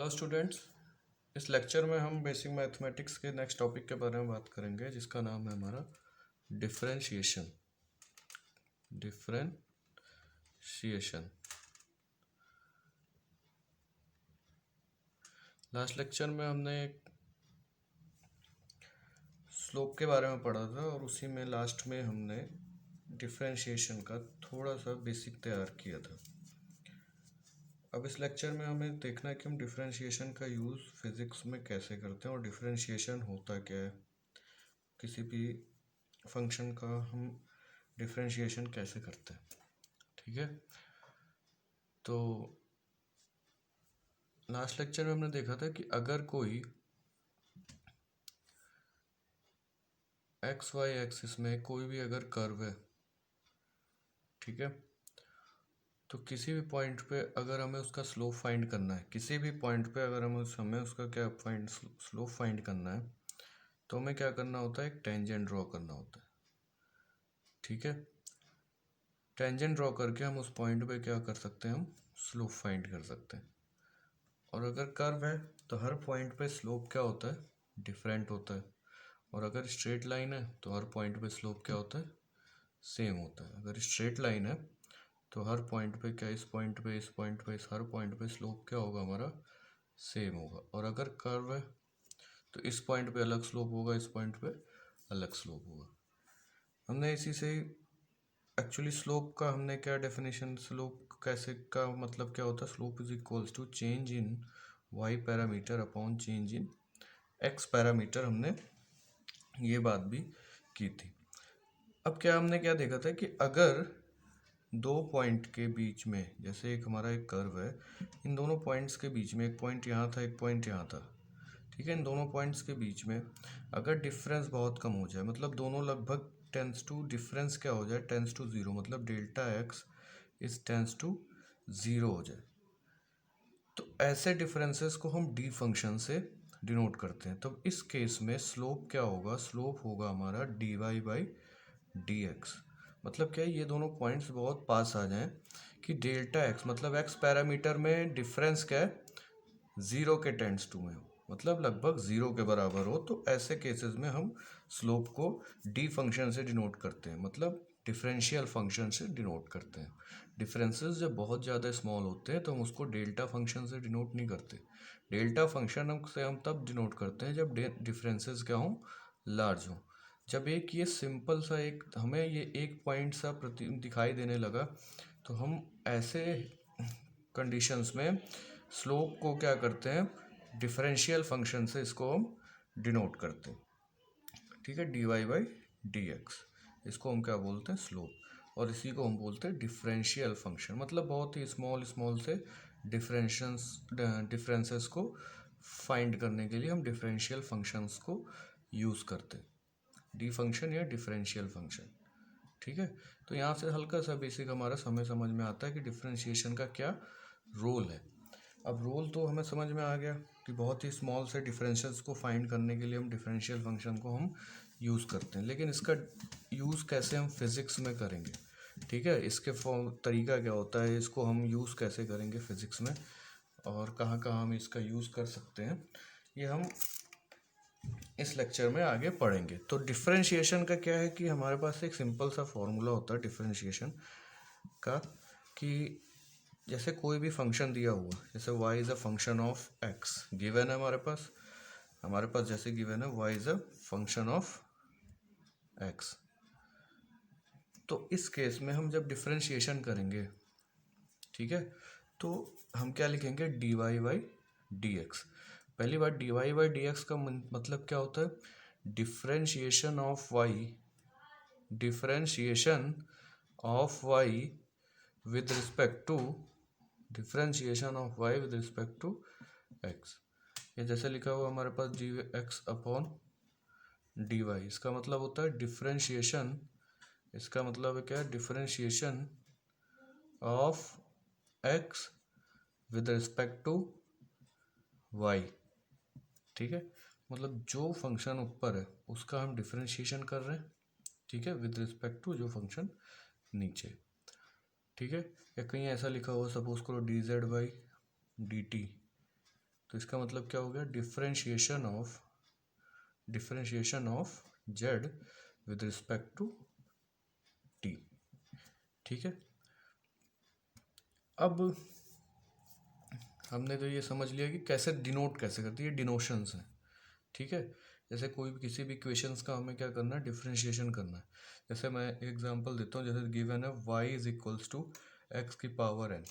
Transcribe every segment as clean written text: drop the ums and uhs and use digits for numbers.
Hello students. इस lecture में हम बेसिक मैथमेटिक्स के नेक्स्ट टॉपिक के बारे में बात करेंगे जिसका नाम है हमारा डिफरेंशिएशन। डिफरेंशिएशन लास्ट लेक्चर में हमने स्लोप के बारे में पढ़ा था और उसी में लास्ट में हमने डिफरेंशिएशन का थोड़ा सा बेसिक तैयार किया था। अब इस लेक्चर में हमें देखना है कि हम डिफरेंशिएशन का यूज़ फिज़िक्स में कैसे करते हैं और डिफरेंशिएशन होता क्या है, किसी भी फंक्शन का हम डिफरेंशिएशन कैसे करते हैं। ठीक है, तो लास्ट लेक्चर में हमने देखा था कि अगर कोई एक्स वाई एक्सिस में कोई भी अगर कर्व है, ठीक है, तो किसी भी पॉइंट पे अगर हमें उसका स्लोप फाइंड करना है, किसी भी पॉइंट पे अगर हमें उसका क्या स्लोप फाइंड करना है, तो हमें क्या करना होता है, एक टेंजेंट ड्रॉ करना होता है। ठीक है, टेंजेंट ड्रॉ करके हम उस पॉइंट पे क्या कर सकते हैं, हम स्लोप फाइंड कर सकते हैं। और अगर कर्व है तो हर पॉइंट पे स्लोप क्या होता है, डिफरेंट होता है। और अगर स्ट्रेट लाइन है तो हर पॉइंट पे स्लोप क्या होता है, सेम होता है। अगर स्ट्रेट लाइन है तो हर पॉइंट पे क्या, इस पॉइंट पे, इस पॉइंट पे, इस हर पॉइंट पे स्लोप क्या होगा, हमारा सेम होगा। और अगर कर्व है तो इस पॉइंट पे अलग स्लोप होगा, इस पॉइंट पे अलग स्लोप होगा। हमने इसी से एक्चुअली स्लोप का हमने क्या डेफिनेशन, स्लोप कैसे का मतलब क्या होता है, slope is equals to change in Y parameter upon change in X parameter. हमने ये बात भी की थी। अब क्या हमने क्या देखा था कि अगर दो पॉइंट के बीच में, जैसे एक हमारा एक कर्व है, इन दोनों पॉइंट्स के बीच में एक पॉइंट यहाँ था, एक पॉइंट यहाँ था, ठीक है, इन दोनों पॉइंट्स के बीच में अगर डिफरेंस बहुत कम हो जाए, मतलब दोनों लगभग टेंस टू, डिफरेंस क्या हो जाए, टेंस टू ज़ीरो, मतलब delta X is tends to zero हो जाए, तो ऐसे डिफरेंसेस को हम डी फंक्शन से डिनोट करते हैं। तो इस केस में स्लोप क्या होगा, स्लोप होगा हमारा D Y by D x. मतलब क्या है, ये दोनों पॉइंट्स बहुत पास आ जाएं कि डेल्टा एक्स मतलब एक्स पैरामीटर में डिफरेंस क्या है, ज़ीरो के टेंस टू में हो, मतलब लगभग ज़ीरो के बराबर हो, तो ऐसे केसेस में हम स्लोप को डी फंक्शन से डिनोट करते हैं, मतलब डिफरेंशियल फंक्शन से डिनोट करते हैं। डिफरेंसेस जब बहुत ज़्यादा स्मॉल होते हैं तो हम उसको डेल्टा फंक्शन से डिनोट नहीं करते। डेल्टा फंक्शन हम तब डिनोट करते हैं जब डिफरेंसेस क्या हों, लार्ज हों। जब एक ये सिंपल सा एक हमें ये एक पॉइंट सा दिखाई देने लगा, तो हम ऐसे कंडीशंस में स्लोप को क्या करते हैं, डिफरेंशियल फंक्शन से इसको हम डिनोट करते हैं। ठीक है, D Y by D X, इसको हम क्या बोलते हैं, स्लोप। और इसी को हम बोलते हैं डिफरेंशियल फंक्शन, मतलब बहुत ही स्मॉल स्मॉल से डिफरेंसेस को फाइंड करने के लिए हम डिफरेंशियल फंक्शंस को यूज़ करते हैं, डी फंक्शन या डिफरेंशियल फंक्शन। ठीक है, तो यहाँ से हल्का सा बेसिक हमारा समझ में आता है कि डिफरेंशिएशन का क्या रोल है। अब रोल तो हमें समझ में आ गया कि बहुत ही स्मॉल से डिफरेंशियल्स को फाइंड करने के लिए हम डिफरेंशियल फंक्शन को हम यूज़ करते हैं, लेकिन इसका यूज़ कैसे हम फिज़िक्स में करेंगे, ठीक है, इसके तरीका क्या होता है, इसको हम यूज़ कैसे करेंगे फिज़िक्स में और कहाँ कहाँ हम इसका यूज़ कर सकते हैं, ये हम इस लेक्चर में आगे पढ़ेंगे। तो डिफरेंशिएशन का क्या है कि हमारे पास एक सिंपल सा फॉर्मूला होता है डिफरेंशिएशन का, कि जैसे कोई भी फंक्शन दिया हुआ, जैसे y is a function of x given है हमारे पास जैसे गिवन है y is a function of x। तो इस केस में हम जब डिफरेंशिएशन करेंगे, ठीक है, तो हम क्या लिखेंगे, D Y by D X. पहली बात, D Y by D X का मतलब क्या होता है, differentiation of Y, differentiation of Y with respect to, differentiation of Y with respect to X. ये जैसे लिखा हुआ हमारे पास D x upon D Y, इसका मतलब होता है डिफरेंशिएशन, इसका मतलब है क्या, differentiation of X with respect to Y. ठीक है, मतलब जो फंक्शन ऊपर है उसका हम डिफरेंशिएशन कर रहे हैं, ठीक है, विद रिस्पेक्ट टू जो फंक्शन नीचे। ठीक है, या कहीं ऐसा लिखा हुआ, सपोज करो D Z by D T, तो इसका मतलब क्या हो गया, differentiation of Z with respect to T. ठीक है, अब हमने तो ये समझ लिया कि कैसे डिनोट कैसे करती है, डिनोशंस हैं। ठीक है, जैसे कोई भी किसी भी इक्वेशंस का हमें क्या करना है, डिफरेंशिएशन करना है। जैसे मैं एग्जांपल देता हूँ, जैसे गिवन है y is equals to X की पावर n।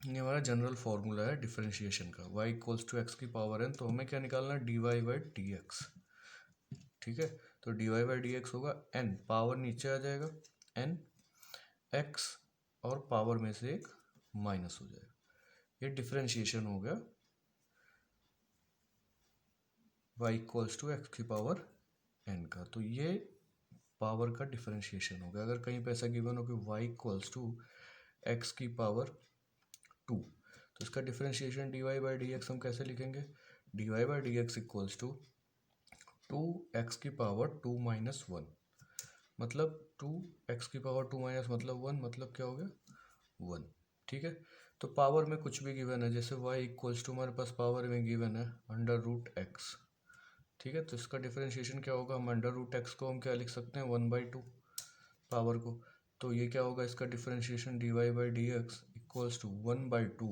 ये हमारा जनरल फॉर्मूला है डिफरेंशिएशन का, y इक्वल्स टू एक्स की पावर n। तो हमें क्या निकालना है, dy बाई डी एक्स। ठीक है, तो dy बाई डी एक्स होगा n, पावर नीचे आ जाएगा n, x और पावर में से एक माइनस हो जाएगा। ये डिफरेंशिएशन हो गया y इक्वल्स टू एक्स की पावर n का। तो ये पावर का डिफरेंशिएशन हो गया। अगर कहीं पे ऐसा गिवन हो कि y इक्वल्स टू एक्स की पावर 2, तो इसका differentiation dy by D x हम कैसे लिखेंगे, dy by D x equals to 2x की पावर 2 माइनस 1, मतलब 2x की पावर 2 माइनस मतलब 1, मतलब क्या हो गया 1। ठीक है, तो पावर में कुछ भी गिवन है, जैसे y इक्वल्स टू हमारे पास पावर में गिवन है अंडर रूट एक्स। ठीक है, तो इसका डिफरेंशिएशन क्या होगा, हम अंडर रूट एक्स को हम क्या लिख सकते हैं 1/2 पावर को। तो ये क्या होगा, इसका differentiation dy by D x equals to 1/2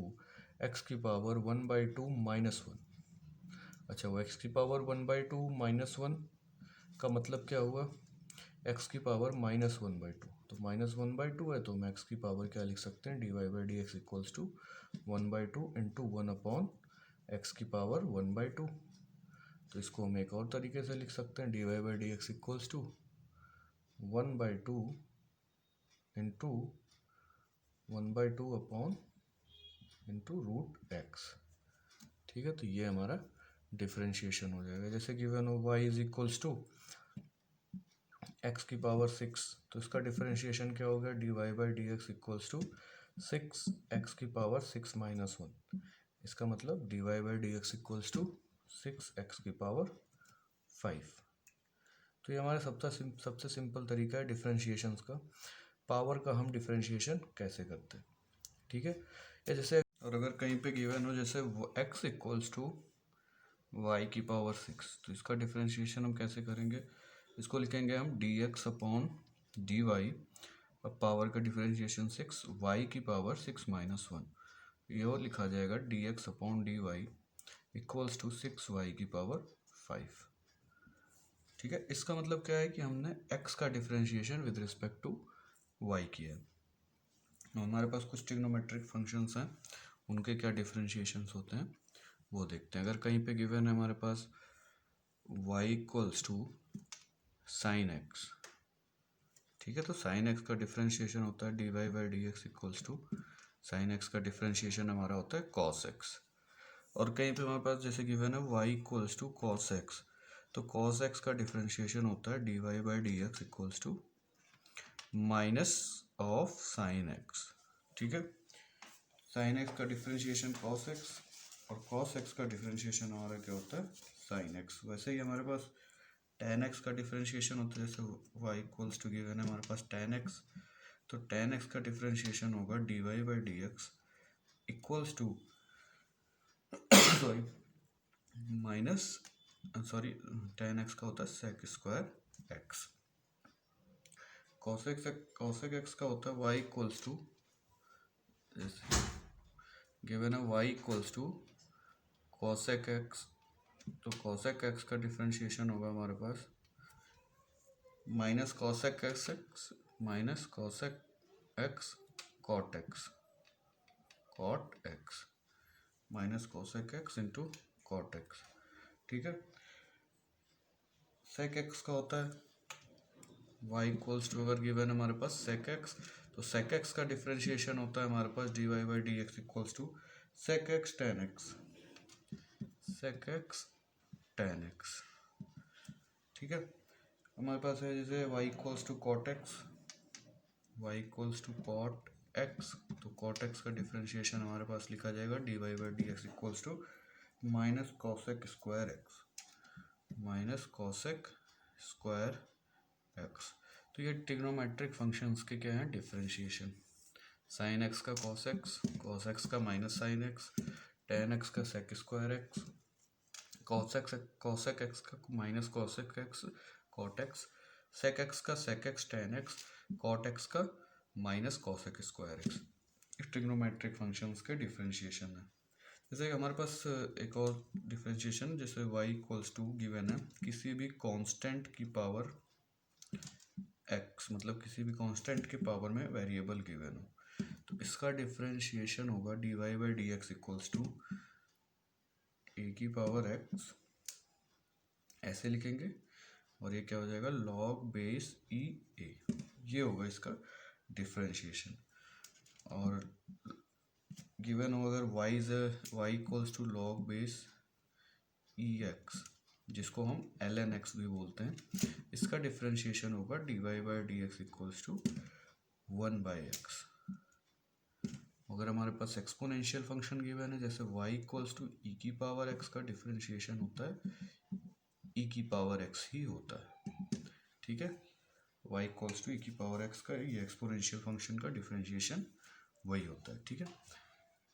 X की पावर 1/2 माइनस 1। अच्छा, वो एक्स की पावर 1/2 माइनस 1 का मतलब क्या हुआ, एक्स की पावर -1/2। तो -1/2 है, तो हम एक्स की पावर क्या लिख सकते हैं, dy by D x equals to 1/2 into 1/x की पावर 1/2। तो इसको हम एक और तरीके से लिख सकते हैं, dy by D x equals to 1/2 into 1/2 upon into root X. ठीक है, तो ये हमारा डिफरेंशिएशन हो जाएगा। जैसे गिवन हो y is equals to X की पावर 6, तो इसका डिफरेंशिएशन क्या होगा, dy by D x equals to 6x की पावर 6 माइनस 1। इसका मतलब dy by D x equals to 6x की पावर 5। तो ये हमारा सबसे सिंपल तरीका है डिफरेंशिएशंस का, पावर का हम डिफरेंशिएशन कैसे करते हैं। ठीक है, या जैसे और अगर कहीं पे गिवन हो जैसे x इक्वल्स टू y की पावर 6, तो इसका डिफरेंशिएशन हम कैसे करेंगे, इसको लिखेंगे हम dx अपॉन dy, अब पावर का डिफरेंशिएशन 6, y की पावर 6 माइनस 1, ये और लिखा जाएगा dx upon dy equals to 6y की पावर 5। ठीक है, इसका मतलब क्या है कि हमने x का differentiation with respect to y किया है। हमारे पास कुछ ट्रिग्नोमेट्रिक फंक्शंस हैं, उनके क्या डिफरेंशिएशंस होते हैं वो देखते हैं। अगर कहीं पे गिवन है हमारे पास y equals to sine X, ठीक है, तो साइन एक्स का डिफरेंशिएशन होता है dy by D x equals to sine X का डिफरेंशिएशन हमारा होता है कॉस एक्स। और कहीं पे हमारे पास जैसे गिवन है y equals to cos X, तो कॉस एक्स का डिफरेंशिएशन होता है dy by D x equals to minus of sine X. ठीक है, साइन एक्स का डिफरेंशिएशन कॉस एक्स और कॉस एक्स का डिफरेंशिएशन हमारा क्या होता है साइन एक्स। वैसे ही हमारे पास tan x का डिफरेंशिएशन होता है, जैसे y इक्वल्स टू गिवन है हमारे पास tan x, तो tan x का डिफरेंशिएशन होगा dy by D x equals to tan x का होता है sec square x। cosec x का होता है y इक्वल्स टू, गिवन है y equals to cosec x, तो cosec x का डिफरेंशिएशन होगा हमारे पास minus cosec x minus cosec x cot x minus cosec x into cot x। ठीक है, sec x का होता है y इक्वल्स टू, अगर गिवन है हमारे पास sec x, तो sec x का डिफरेंशिएशन होता है हमारे पास dy by D x equals to sec x tan x, sec x tan x। ठीक है, हमारे पास है जैसे y equals to cot X, y equals to cot X, तो कॉट एक्स का डिफरेंशिएशन हमारे पास लिखा जाएगा dy by D x equals to minus cosec square X, minus cosec square X. तो ये ट्रिग्नोमेट्रिक फंक्शंस के क्या हैं डिफरेंशिएशन, साइन एक्स का कॉस एक्स का minus sine X, tan x का sec square X, cosec x का minus cosec x cot x, sec x का sec x tan x, cot x का minus cosec square x। Trigonometric functions के differentiation है। जैसे हमारे पास एक और डिफरेंशिएशन, जैसे y इक्वल्स टू गिवन है किसी भी कांस्टेंट की पावर x, मतलब किसी भी कांस्टेंट के पावर में वेरिएबल गिवन हो, तो इसका डिफरेंशिएशन होगा dy by D x equals to A की पावर x, ऐसे लिखेंगे, और ये क्या हो जाएगा log बेस ई ए, ये होगा इसका डिफरेंशिएशन। और गिवन हो अगर y equals to log base E X, जिसको हम ln x भी बोलते हैं, इसका डिफरेंशिएशन होगा dy by D x equals to 1 by X. अगर हमारे पास एक्सपोनेंशियल फंक्शन गिवन है, जैसे y इक्वल्स टू ई की पावर x का डिफरेंशिएशन होता है ई की पावर x ही होता है, ठीक है। y इक्वल्स टू ई की पावर x का ये एक्सपोनेंशियल फंक्शन का डिफरेंशिएशन वही होता है, ठीक है।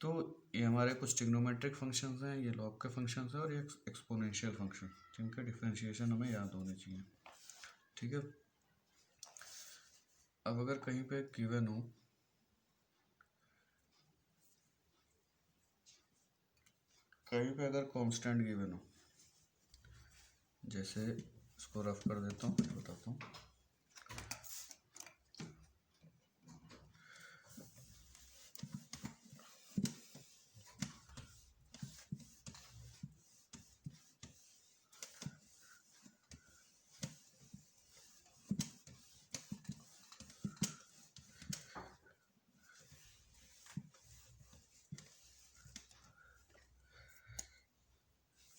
तो ये हमारे कुछ ट्रिग्नोमेट्रिक फंक्शंस हैं, ये लॉग के फंक्शंस हैं, और ये एक्सपोनेंशियल फंक्शन, जिनका डिफरेंशिएशन हमें याद होने चाहिए, ठीक है। अब अगर कहीं पे गिवन हो कहीं पे अगर कांस्टेंट गिवन हो, जैसे इसको रफ कर देता हूँ, बताता हूँ।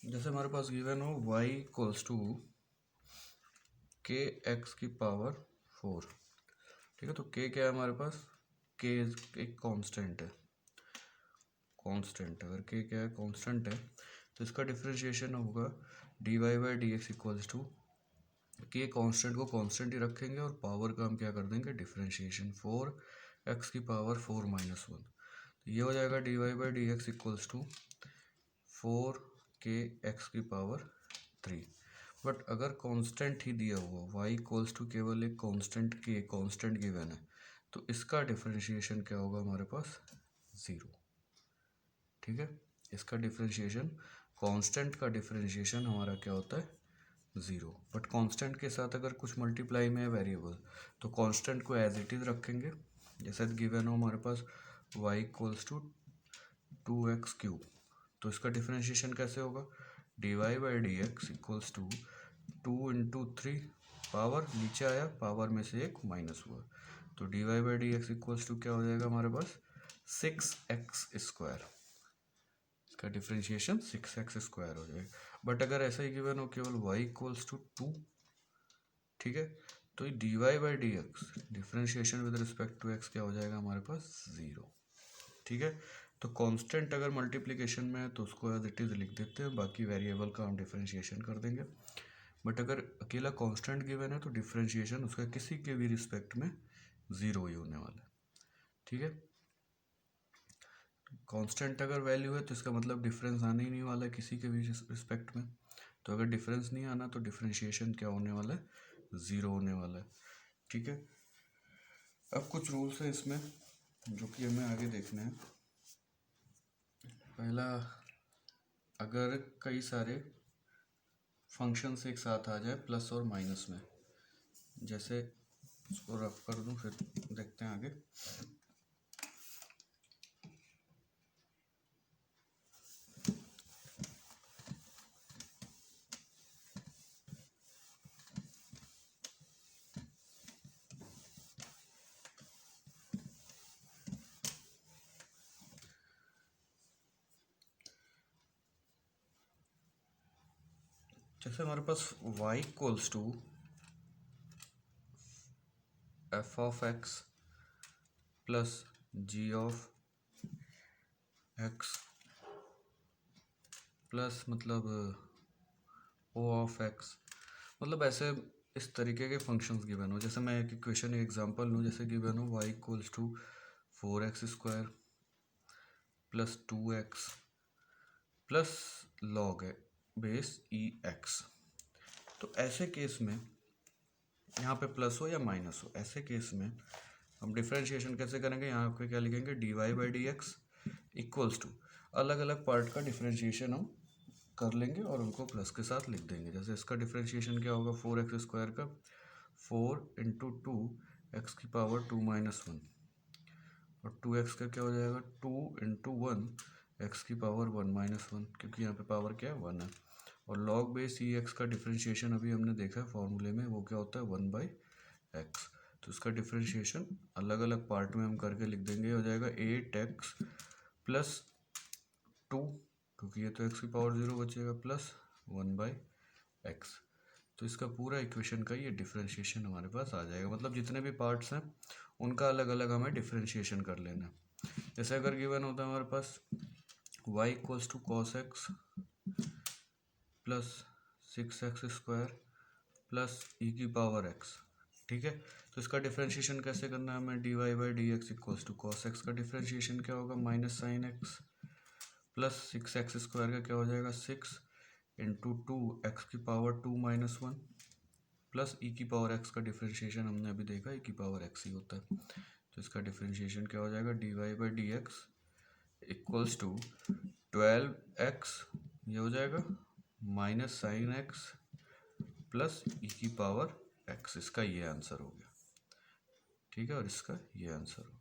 जैसे हमारे पास गिवन हो y इक्वल्स टू के एक्स की पावर 4, ठीक है। तो k क्या है हमारे पास, k एक कांस्टेंट है, अगर k क्या है कांस्टेंट है, तो इसका डिफरेंशिएशन होगा dy by D x equals to K constant को कांस्टेंट ही रखेंगे और पावर का हम क्या कर देंगे डिफरेंशिएशन, 4x की पावर 4 माइनस 1, तो ये हो जाएगा dy by D x equals to 4kx की पावर 3। बट अगर कांस्टेंट ही दिया हुआ y इक्वल्स टू केवल एक कांस्टेंट k कांस्टेंट गिवन है, तो इसका डिफरेंशिएशन क्या होगा हमारे पास 0, ठीक है। इसका डिफरेंशिएशन, कांस्टेंट का डिफरेंशिएशन हमारा क्या होता है 0। बट कांस्टेंट के साथ अगर कुछ मल्टीप्लाई में है वेरिएबल, तो कांस्टेंट को एज इट इज रखेंगे, जैसे गिवन हो हमारे पास y equals to 2x cube, तो इसका डिफरेंशिएशन कैसे होगा dy by D x equals to 2 into 3, power नीचे आया, पावर में से एक माइनस हुआ, तो dy by D x equals to क्या हो जाएगा हमारे पास 6x स्क्वायर, इसका डिफरेंशिएशन 6x स्क्वायर हो जाएगा। बट अगर ऐसा ही गिवन हो केवल y इक्वल्स टू 2, ठीक है, तो ये dy by D X differentiation with respect to x क्या हो जाएगा हमारे पास 0, ठीक है। तो कांस्टेंट अगर मल्टीप्लिकेशन में है तो उसको एज इट इज लिख देते हैं, बाकी वेरिएबल का हम डिफरेंशिएशन कर देंगे। बट अगर अकेला कांस्टेंट गिवन है तो डिफरेंशिएशन उसका किसी के भी रिस्पेक्ट में 0 ही होने वाला है, ठीक है। कांस्टेंट अगर वैल्यू है तो इसका मतलब डिफरेंस आने ही नहीं वाला है किसी के भी रिस्पेक्ट में, तो अगर डिफरेंस नहीं आना तो डिफरेंशिएशन क्या होने वाला है 0 होने वाला है, ठीक है। अब कुछ रूल्स हैं इसमें जो कि हमें आगे देखना है। पहला, अगर कई सारे फंक्शंस एक साथ आ जाए प्लस और माइनस में, जैसे इसको रफ कर दूं फिर देखते हैं आगे। जैसे हमारे पास y equals to F of X plus G of X plus मतलब ओ ऑफ एक्स, मतलब ऐसे इस तरीके के फंक्शंस गिवन हो। जैसे मैं एक इक्वेशन एक एग्जांपल लूँ, जैसे गिवन हो y equals to 4x square plus 2x plus log base E X. तो ऐसे केस में यहाँ पे प्लस हो या माइनस हो, ऐसे केस में हम डिफ्रेंशिएशन कैसे करेंगे, यहाँ पे क्या लिखेंगे, D Y by D x equals to अलग अलग पार्ट का डिफ्रेंशिएशन हम कर लेंगे और उनको प्लस के साथ लिख देंगे। जैसे इसका डिफ्रेंशिएशन क्या होगा, 4x² का 4 इंटू 2x⁻2−1 और 2x का क्या हो जाएगा 2 इंटू 1x⁻1−1, क्योंकि यहाँ पे पावर क्या है 1 है। और लॉग बेस ई एक्स का डिफ्रेंशिएशन अभी हमने देखा है फॉर्मूले में, वो क्या होता है 1/x। तो इसका डिफ्रेंशिएशन अलग अलग पार्ट में हम करके लिख देंगे, हो जाएगा 8x प्लस 2, क्योंकि ये तो x⁻0 बचेगा, प्लस 1/x। तो इसका पूरा इक्वेशन का ये डिफ्रेंशिएशन हमारे पास आ जाएगा। मतलब जितने भी पार्ट्स हैं उनका अलग अलग हमें डिफ्रेंशिएशन कर लेना है। जैसे अगर गिवन होता है हमारे पास y equals to cos X plus 6x² plus e⁻x, ठीक है। तो इसका डिफ्रेंशिएशन कैसे करना है हमें, D Y by D x equals to cos X का डिफ्रेंशिएशन क्या होगा minus sine X plus 6x² का क्या हो जाएगा 6 इंटू 2x⁻2−1 प्लस e⁻x का डिफ्रेंशिएशन हमने अभी देखा e⁻x ही होता है। तो इसका डिफ्रेंशिएशन क्या हो जाएगा D Y by D x equals to 12x, ये हो जाएगा minus sine X plus e⁻x। इसका ये आंसर हो गया, ठीक है, और इसका ये आंसर हो गया।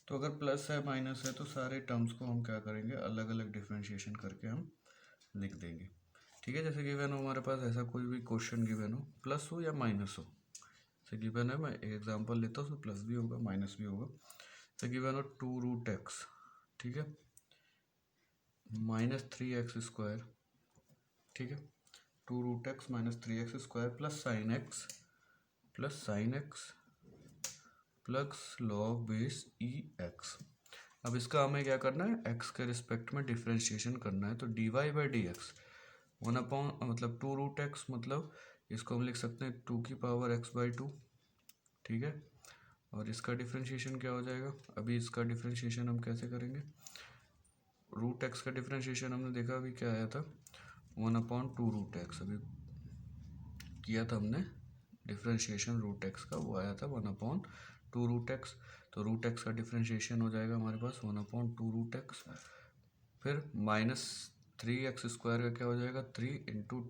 तो अगर प्लस है माइनस है तो सारे टर्म्स को हम क्या करेंगे, अलग अलग डिफ्रेंशिएशन करके हम लिख देंगे, ठीक है। जैसे गिवन हो हमारे पास ऐसा कोई भी क्वेश्चन गिवन हो, प्लस हो या माइनस हो, जैसे गिवन है, मैं एक एग्जांपल लेता हूँ, उसमें प्लस भी होगा माइनस भी होगा। जैसे गिवन हो 2√x, ठीक है, -3x², ठीक है, 2√x -3x² plus sine X plus log base E X. अब इसका हमें क्या करना है, x के रिस्पेक्ट में डिफ्रेंशिएशन करना है। तो D Y by D X 1/, मतलब 2√x, मतलब इसको हम लिख सकते हैं 2⁻x/2, ठीक है। और इसका डिफ्रेंशिएशन क्या हो जाएगा, अभी इसका डिफ्रेंशिएशन हम कैसे करेंगे, √x का डिफ्रेंशिएशन हमने देखा अभी क्या आया था 1/2√x, अभी किया था हमने डिफ्रेंशिएशन √x का, वो आया था 1/2√x। तो √x का डिफ्रेंशिएशन हो जाएगा हमारे पास 1/2√x, फिर -3x² का क्या हो जाएगा 3 इंटू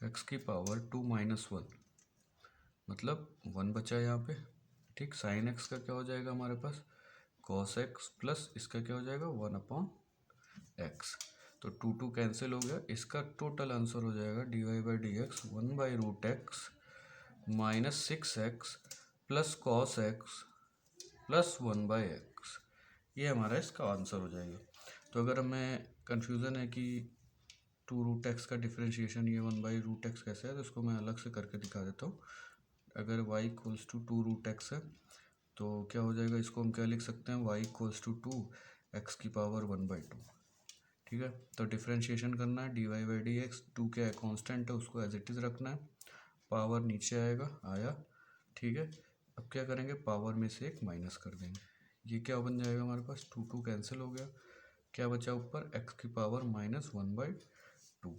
2x⁻2−1, मतलब 1 बचा यहाँ पे, ठीक। साइन एक्स का क्या हो जाएगा हमारे पास cos x प्लस इसका क्या हो जाएगा 1/x। तो 2 कैंसिल हो गया, इसका टोटल आंसर हो जाएगा D Y by D X 1/√x minus 6x plus cos X plus 1/x। ये हमारा इसका आंसर हो जाएगा। तो अगर हमें कन्फ्यूज़न है कि 2√x का डिफ्रेंशिएशन ये 1/√x कैसे है, तो इसको मैं अलग से करके दिखा देता हूँ। अगर y इक्वल्स टू 2√x है तो क्या हो जाएगा, इसको हम क्या लिख सकते हैं, y इक्वल्स टू 2x⁻1/2, ठीक है। तो डिफ्रेंशिएशन करना है D Y by D X, 2 क्या है कांस्टेंट है, उसको एज इट इज़ रखना है, पावर नीचे आएगा, आया, ठीक है। अब क्या करेंगे, पावर में से एक माइनस कर देंगे, ये क्या बन जाएगा हमारे पास 2 कैंसिल हो गया, क्या बचा ऊपर x⁻−1/2।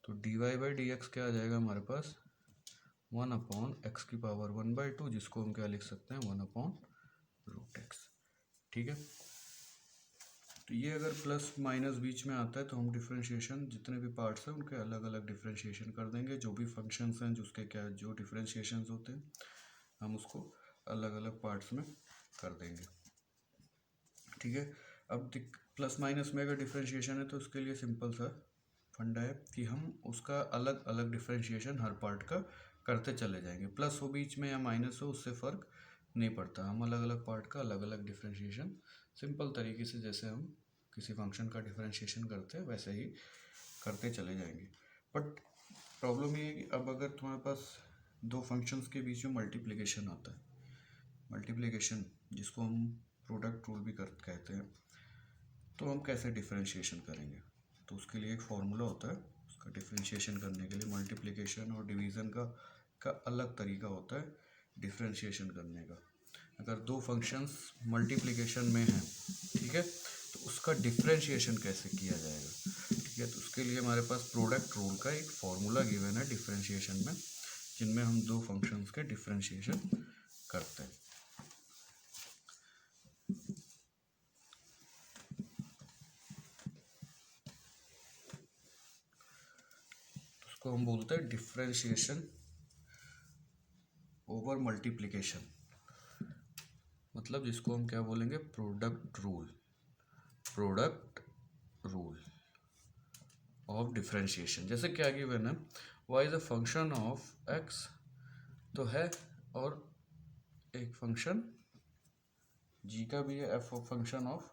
तो D Y by D X क्या आ जाएगा हमारे पास 1/x⁻1/2, जिसको हम क्या लिख सकते हैं 1/√x, ठीक है। तो ये अगर प्लस माइनस बीच में आता है तो हम डिफ्रेंशिएशन जितने भी पार्ट्स हैं उनके अलग अलग डिफ्रेंशिएशन कर देंगे, जो भी फंक्शंस हैं जिसके क्या जो डिफ्रेंशिएशंस होते हैं हम उसको अलग अलग पार्ट्स में कर देंगे, ठीक है। अब प्लस माइनस में अगर डिफ्रेंशिएशन है तो उसके लिए सिंपल सा फंडा है कि हम उसका अलग अलग डिफ्रेंशिएशन हर पार्ट का करते चले जाएंगे, प्लस हो बीच में या माइनस हो उससे फ़र्क नहीं पड़ता, हम अलग अलग पार्ट का अलग अलग डिफ्रेंशिएशन सिंपल तरीके से जैसे हम किसी फंक्शन का डिफ्रेंशिएशन करते हैं वैसे ही करते चले जाएंगे। बट प्रॉब्लम ये है कि अब अगर तुम्हारे पास दो फंक्शंस के बीच में मल्टीप्लिकेशन आता है, मल्टीप्लिकेशन जिसको हम प्रोडक्ट रूल भी कहते हैं, तो हम कैसे डिफ्रेंशिएशन करेंगे, तो उसके लिए एक फॉर्मूला होता है उसका डिफ्रेंशिएशन करने के लिए। मल्टीप्लिकेशन और डिवीज़न का अलग तरीका होता है डिफ्रेंशिएशन करने का। अगर दो फंक्शंस मल्टीप्लिकेशन में हैं, ठीक है, तो उसका डिफ्रेंशिएशन कैसे किया जाएगा, ठीक है। तो उसके लिए हमारे पास प्रोडक्ट रूल का एक फॉर्मूला गिवन है डिफ्रेंशिएशन में, जिनमें हम दो फंक्शंस के डिफ्रेंशिएशन करते हैं। उसको हम बोलते हैं डिफ्रेंशिएशन ओवर मल्टीप्लिकेशन, मतलब जिसको हम क्या बोलेंगे, प्रोडक्ट रूल ऑफ डिफ्रेंशिएशन। जैसे क्या गिवन है, y is a function of x तो है, और एक फंक्शन g का भी है, f फंक्शन ऑफ,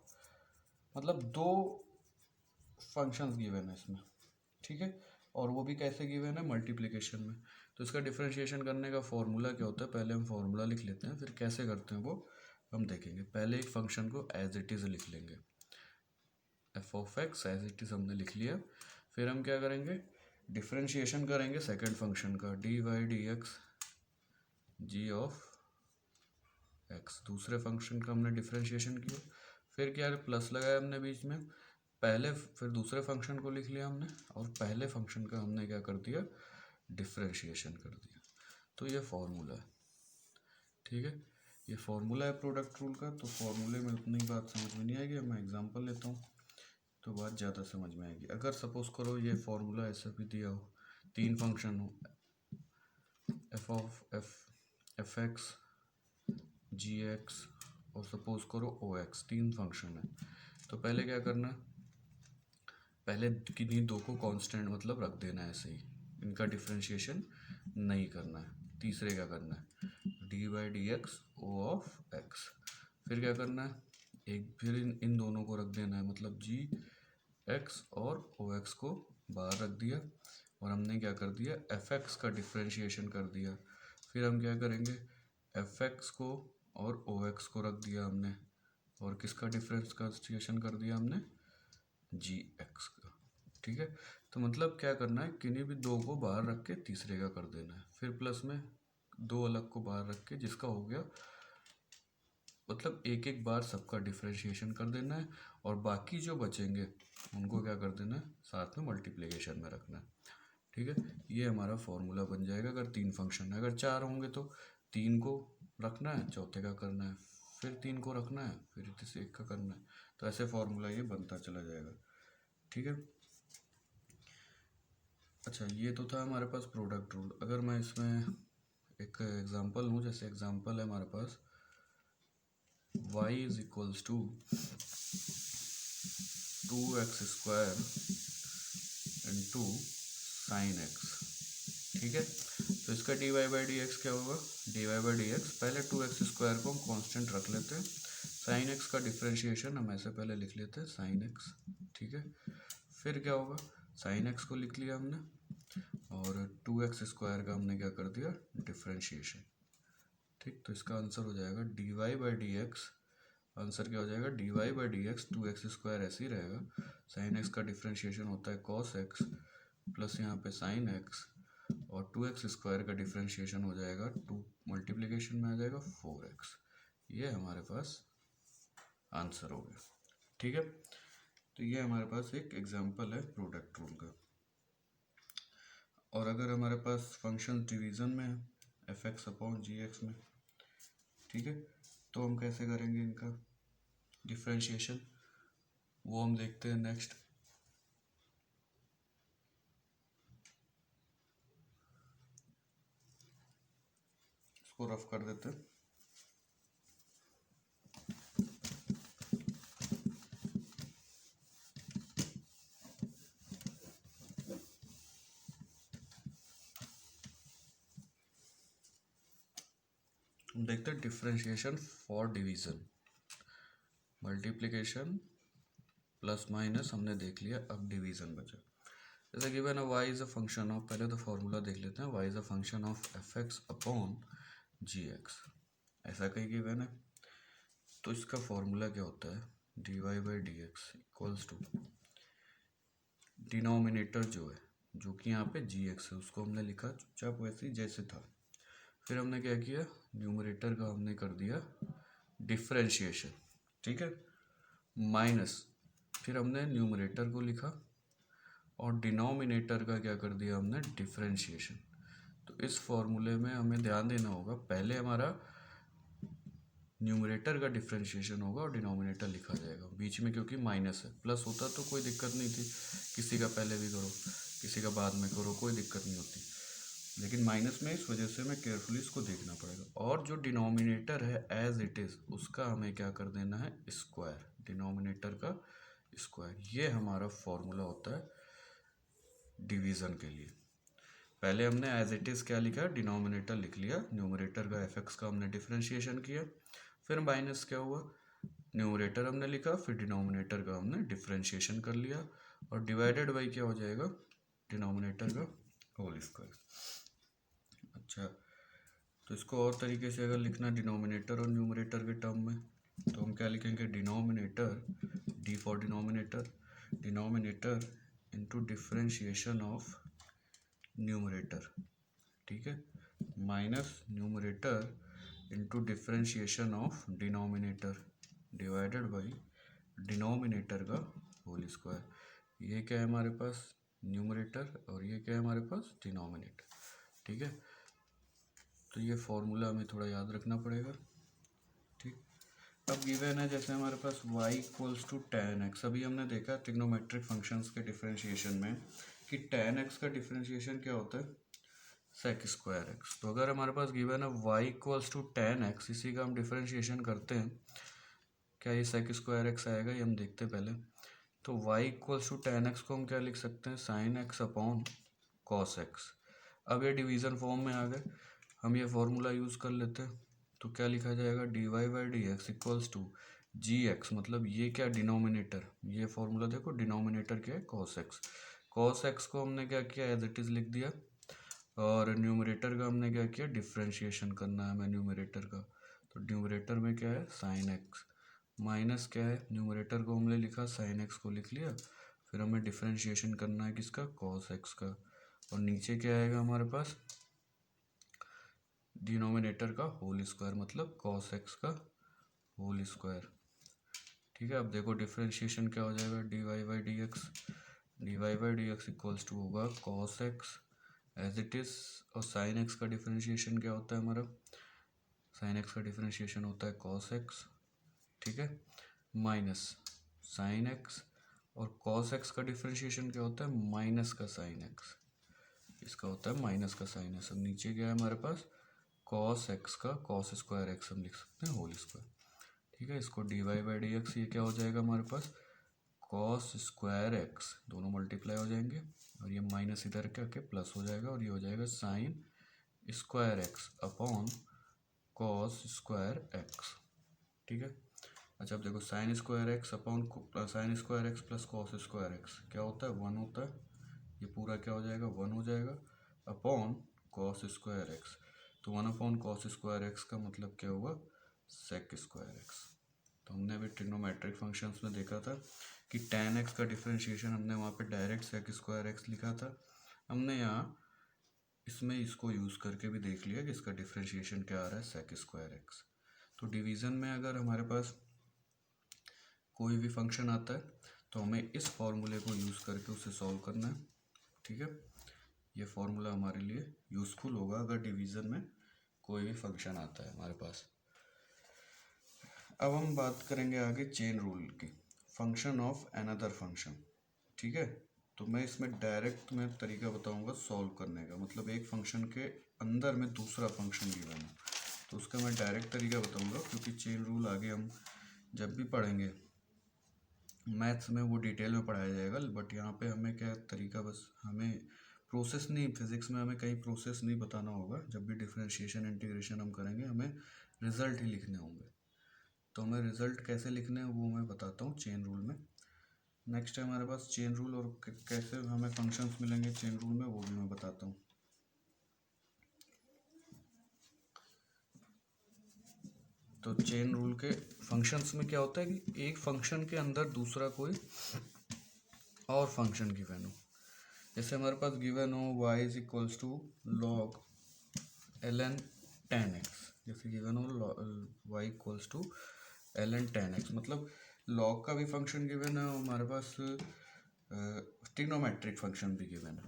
मतलब दो फंक्शंस गिवन है इसमें, ठीक है। और वो भी कैसे गिवन है, मल्टीप्लिकेशन में। तो इसका डिफ्रेंशिएशन करने का फॉर्मूला क्या होता है, पहले हम फॉर्मूला लिख लेते हैं, फिर कैसे करते हैं वो हम देखेंगे। पहले एक फंक्शन को एज इट इज़ लिख लेंगे, F of X as it is हमने लिख लिया। फिर हम क्या करेंगे, डिफ्रेंशिएशन करेंगे सेकेंड फंक्शन का, D Y D X G of X, दूसरे फंक्शन का हमने डिफ्रेंशिएशन किया। फिर क्या प्लस लगाया हमने बीच में, पहले फिर दूसरे फंक्शन को लिख लिया हमने, और पहले फंक्शन का हमने क्या कर दिया, डिफ्रेंशिएशन कर दिया। तो ये फॉर्मूला है, ठीक है। ये फॉर्मूला है प्रोडक्ट रूल का। तो फॉर्मूले में उतनी बात समझ में नहीं आएगी, मैं एग्जांपल लेता हूँ तो बात ज़्यादा समझ में आएगी। अगर सपोज करो ये फॉर्मूला ऐसा भी दिया हो, तीन फंक्शन हो, F of F X G X और सपोज करो ओ एक्स, तीन फंक्शन है। तो पहले क्या करना है, पहले किन्हीं दो को कांस्टेंट मतलब रख देना है ऐसे ही, इनका डिफ्रेंशिएशन नहीं करना है। तीसरे क्या करना है, D by D X O of X. फिर क्या करना है, एक फिर इन दोनों को रख देना है, मतलब जी एक्स और ओ एक्स को बाहर रख दिया, और हमने क्या कर दिया, एफ एक्स का डिफ्रेंशिएशन कर दिया। फिर हम क्या करेंगे, एफ एक्स को और ओ एक्स को रख दिया हमने, और किसका डिफ्रेंशिएशन कर दिया हमने, जी एक्स का, ठीक है। तो मतलब क्या करना है, किन्हीं भी दो को बाहर रख के तीसरे का कर देना है, फिर प्लस में दो अलग को बाहर रख के जिसका हो गया, मतलब एक एक बार सबका डिफ्रेंशिएशन कर देना है, और बाकी जो बचेंगे उनको क्या कर देना है, साथ में मल्टीप्लिकेशन में रखना है, ठीक है। ये हमारा फॉर्मूला बन जाएगा अगर तीन फंक्शन है। अगर चार होंगे तो तीन को रखना है, चौथे का करना है, फिर तीन को रखना है, फिर तीसरे एक का करना है। तो ऐसे फॉर्मूला ये बनता चला जाएगा, ठीक है। अच्छा, ये तो था हमारे पास प्रोडक्ट रूल। अगर मैं इसमें एक एग्जांपल लूँ, जैसे एग्जांपल है हमारे पास y is equals to 2x² into sine X, ठीक है। तो इसका D Y by D X क्या होगा, D Y by D X, पहले 2x² को हम कांस्टेंट रख लेते हैं, साइन एक्स का डिफ्रेंशिएशन हम ऐसे पहले लिख लेते हैं साइन एक्स, ठीक है। फिर क्या होगा, साइन एक्स को लिख लिया हमने, और 2x² का हमने क्या कर दिया, डिफ्रेंशिएशन, ठीक। तो इसका आंसर हो जाएगा D Y by D X, answer क्या हो जाएगा, D Y by D X, 2x² ऐसे ही रहेगा, साइन एक्स का डिफ्रेंशिएशन होता है कॉस एक्स, प्लस यहाँ पे साइन एक्स, और 2x² का डिफ्रेंशिएशन हो जाएगा, 2 मल्टीप्लिकेशन में आ जाएगा 4x। ये हमारे पास आंसर हो गया, ठीक है। तो ये हमारे पास एक एग्जांपल है प्रोडक्ट रूल का। और अगर हमारे पास फंक्शन डिवीज़न में है, F X upon G x में, ठीक है, तो हम कैसे करेंगे इनका डिफ्रेंशिएशन, वो हम देखते हैं नेक्स्ट। इसको रफ कर देते हैं। हम देखते हैं differentiation for division, multiplication plus minus हमने देख लिया, अब डिवीज़न बचा। जैसे गिवन है y is a function of, पहले तो फॉर्मूला देख लेते हैं, y is a function of F X upon G X, ऐसा कहीं गिवन है। तो इसका फॉर्मूला क्या होता है, D Y by D x equals to, denominator जो है, जो कि यहाँ पे जी एक्स है, उसको हमने लिखा चुपचाप वैसे ही जैसे था। फिर हमने क्या किया, न्यूमरेटर का हमने कर दिया डिफ्रेंशिएशन, ठीक है, माइनस फिर हमने न्यूमरेटर को लिखा और डिनोमिनेटर का क्या कर दिया हमने, डिफरेंशिएशन। तो इस फॉर्मूले में हमें ध्यान देना होगा, पहले हमारा न्यूमरेटर का डिफरेंशिएशन होगा और डिनोमिनेटर लिखा जाएगा बीच में, क्योंकि माइनस है। प्लस होता तो कोई दिक्कत नहीं थी, किसी का पहले भी करो किसी का बाद में करो, कोई दिक्कत नहीं होती, लेकिन माइनस में इस वजह से हमें केयरफुली इसको देखना पड़ेगा। और जो डिनोमिनेटर है एज इट इज़ उसका हमें क्या कर देना है, स्क्वायर, डिनोमिनेटर का स्क्वायर। ये हमारा फॉर्मूला होता है डिवीज़न के लिए। पहले हमने एज इट इज़ क्या लिखा, डिनोमिनेटर लिख लिया, न्यूमरेटर का एफ एक्स का हमने डिफरेंशिएशन किया, फिर माइनस क्या हुआ, न्यूमरेटर हमने लिखा, फिर डिनोमिनेटर का हमने डिफरेंशिएशन कर लिया, और डिवाइडेड बाई क्या हो जाएगा, डिनोमिनेटर का होल स्क्वायर। अच्छा, तो इसको और तरीके से अगर लिखना डिनोमिनेटर और न्यूमरेटर के टर्म में, तो हम क्या लिखेंगे, denominator, D for denominator, denominator into differentiation of numerator, ठीक है, minus numerator into differentiation of denominator divided by denominator का होल स्क्वायर। ये क्या है हमारे पास, न्यूमरेटर, और ये क्या है हमारे पास, डिनोमिनेटर, ठीक है। तो ये फॉर्मूला हमें थोड़ा याद रखना पड़ेगा, ठीक। अब गिवन है जैसे हमारे पास y equals to tan x, अभी हमने देखा ट्रिग्नोमेट्रिक फंक्शंस के डिफरेंशिएशन में कि tan x का डिफरेंशिएशन क्या होता है, सेक स्क्वायर एक्स। तो अगर हमारे पास गिवन है y equals to tan x, इसी का हम डिफरेंशिएशन करते हैं, क्या ये सेक स्क्वायर एक्स आएगा, ये हम देखते हैं पहले। तो y equals to tan x को हम क्या लिख सकते हैं, sine X upon cos X. अब ये डिवीज़न फॉर्म में आ गए, हम ये फॉर्मूला यूज़ कर लेते हैं। तो क्या लिखा जाएगा, D Y by D x equals to G X, मतलब ये क्या, डिनोमिनेटर, ये फॉर्मूला देखो, डिनोमिनेटर क्या है, कॉस एक्स। कॉस एक्स को हमने क्या किया, एज इट इज़ लिख दिया, और न्यूमरेटर का हमने क्या किया, डिफरेंशिएशन करना है हमें न्यूमरेटर का। तो न्यूमरेटर में क्या है, साइन एक्स, माइनस क्या है, न्यूमरेटर को हमने लिखा, साइन एक्स को लिख लिया, फिर हमें डिफरेंशिएशन करना है किसका, कॉस एक्स का, और नीचे क्या आएगा हमारे पास, डिनोमिनेटर का होल स्क्वायर, मतलब कॉस एक्स का होल स्क्वायर, ठीक है। अब देखो डिफरेंशिएशन क्या हो जाएगा, D Y by D x, D Y by D x equals to होगा cos X as it is, और साइन एक्स का डिफरेंशिएशन क्या होता है हमारा, साइन एक्स का डिफरेंशिएशन होता है कॉस एक्स, ठीक है, माइनस साइन एक्स, और कॉस एक्स का डिफरेंशिएशन क्या होता है, माइनस का साइन एक्स, इसका होता है माइनस का साइन एक्स। अब नीचे क्या है हमारे पास, कॉस एक्स का कॉस स्क्वायर एक्स हम लिख सकते हैं होल स्क्वायर, ठीक है। इसको D Y by D X, ये क्या हो जाएगा हमारे पास, कॉस स्क्वायर एक्स, दोनों मल्टीप्लाई हो जाएंगे, और ये माइनस इधर के आके प्लस हो जाएगा, और ये हो जाएगा sine square x upon cos square x, ठीक है। अच्छा, अब देखो sine square x upon sine square x plus cos square x क्या होता है, 1 होता है, ये पूरा क्या हो जाएगा, 1 हो जाएगा, अपॉन कॉस स्क्वायर एक्स। तो 1 अपॉन कॉस स्क्वायर एक्स का मतलब क्या हुआ, सेक स्क्वायर एक्स। तो हमने अभी ट्रिग्नोमेट्रिक फंक्शंस में देखा था कि tan x का डिफरेंशिएशन हमने वहाँ पे डायरेक्ट सेक स्क्वायर एक्स लिखा था, हमने यहाँ इसमें इसको यूज़ करके भी देख लिया कि इसका डिफरेंशिएशन क्या आ रहा है, सेक स्क्वायर एक्स। तो डिवीज़न में अगर हमारे पास कोई भी फंक्शन आता है तो हमें इस फॉर्मूले को यूज़ करके उसे सॉल्व करना है, ठीक है। ये फॉर्मूला हमारे लिए यूज़फुल होगा अगर डिवीज़न में कोई भी फंक्शन आता है हमारे पास। अब हम बात करेंगे आगे चेन रूल की, फंक्शन ऑफ अनदर फंक्शन, ठीक है। तो मैं इसमें डायरेक्ट मैं तरीका बताऊंगा सॉल्व करने का, मतलब एक फंक्शन के अंदर में दूसरा फंक्शन गिवन है तो उसका मैं डायरेक्ट तरीका बताऊंगा, क्योंकि चेन रूल आगे हम जब भी पढ़ेंगे मैथ्स में वो डिटेल में पढ़ाया जाएगा, बट यहाँ पे हमें क्या तरीका, बस हमें प्रोसेस नहीं, फिजिक्स में हमें कहीं प्रोसेस नहीं बताना होगा, जब भी डिफरेंशिएशन इंटीग्रेशन हम करेंगे हमें रिजल्ट ही लिखने होंगे। तो हमें रिजल्ट कैसे लिखने हैं वो मैं बताता हूँ चेन रूल में। नेक्स्ट है हमारे पास चेन रूल, और कैसे हमें फंक्शंस मिलेंगे चेन रूल में वो भी मैं बताता हूँ। तो चेन रूल के फंक्शंस में क्या होता है कि एक फंक्शन के अंदर दूसरा कोई और फंक्शन गिवन हो, जैसे हमारे पास गिवन हो y is equals to log ln tan x, जैसे गिवन हो y equals to ln tan x, मतलब लॉग का भी फंक्शन गिवन है, हमारे पास ट्रिग्नोमेट्रिक फंक्शन भी गिवन है।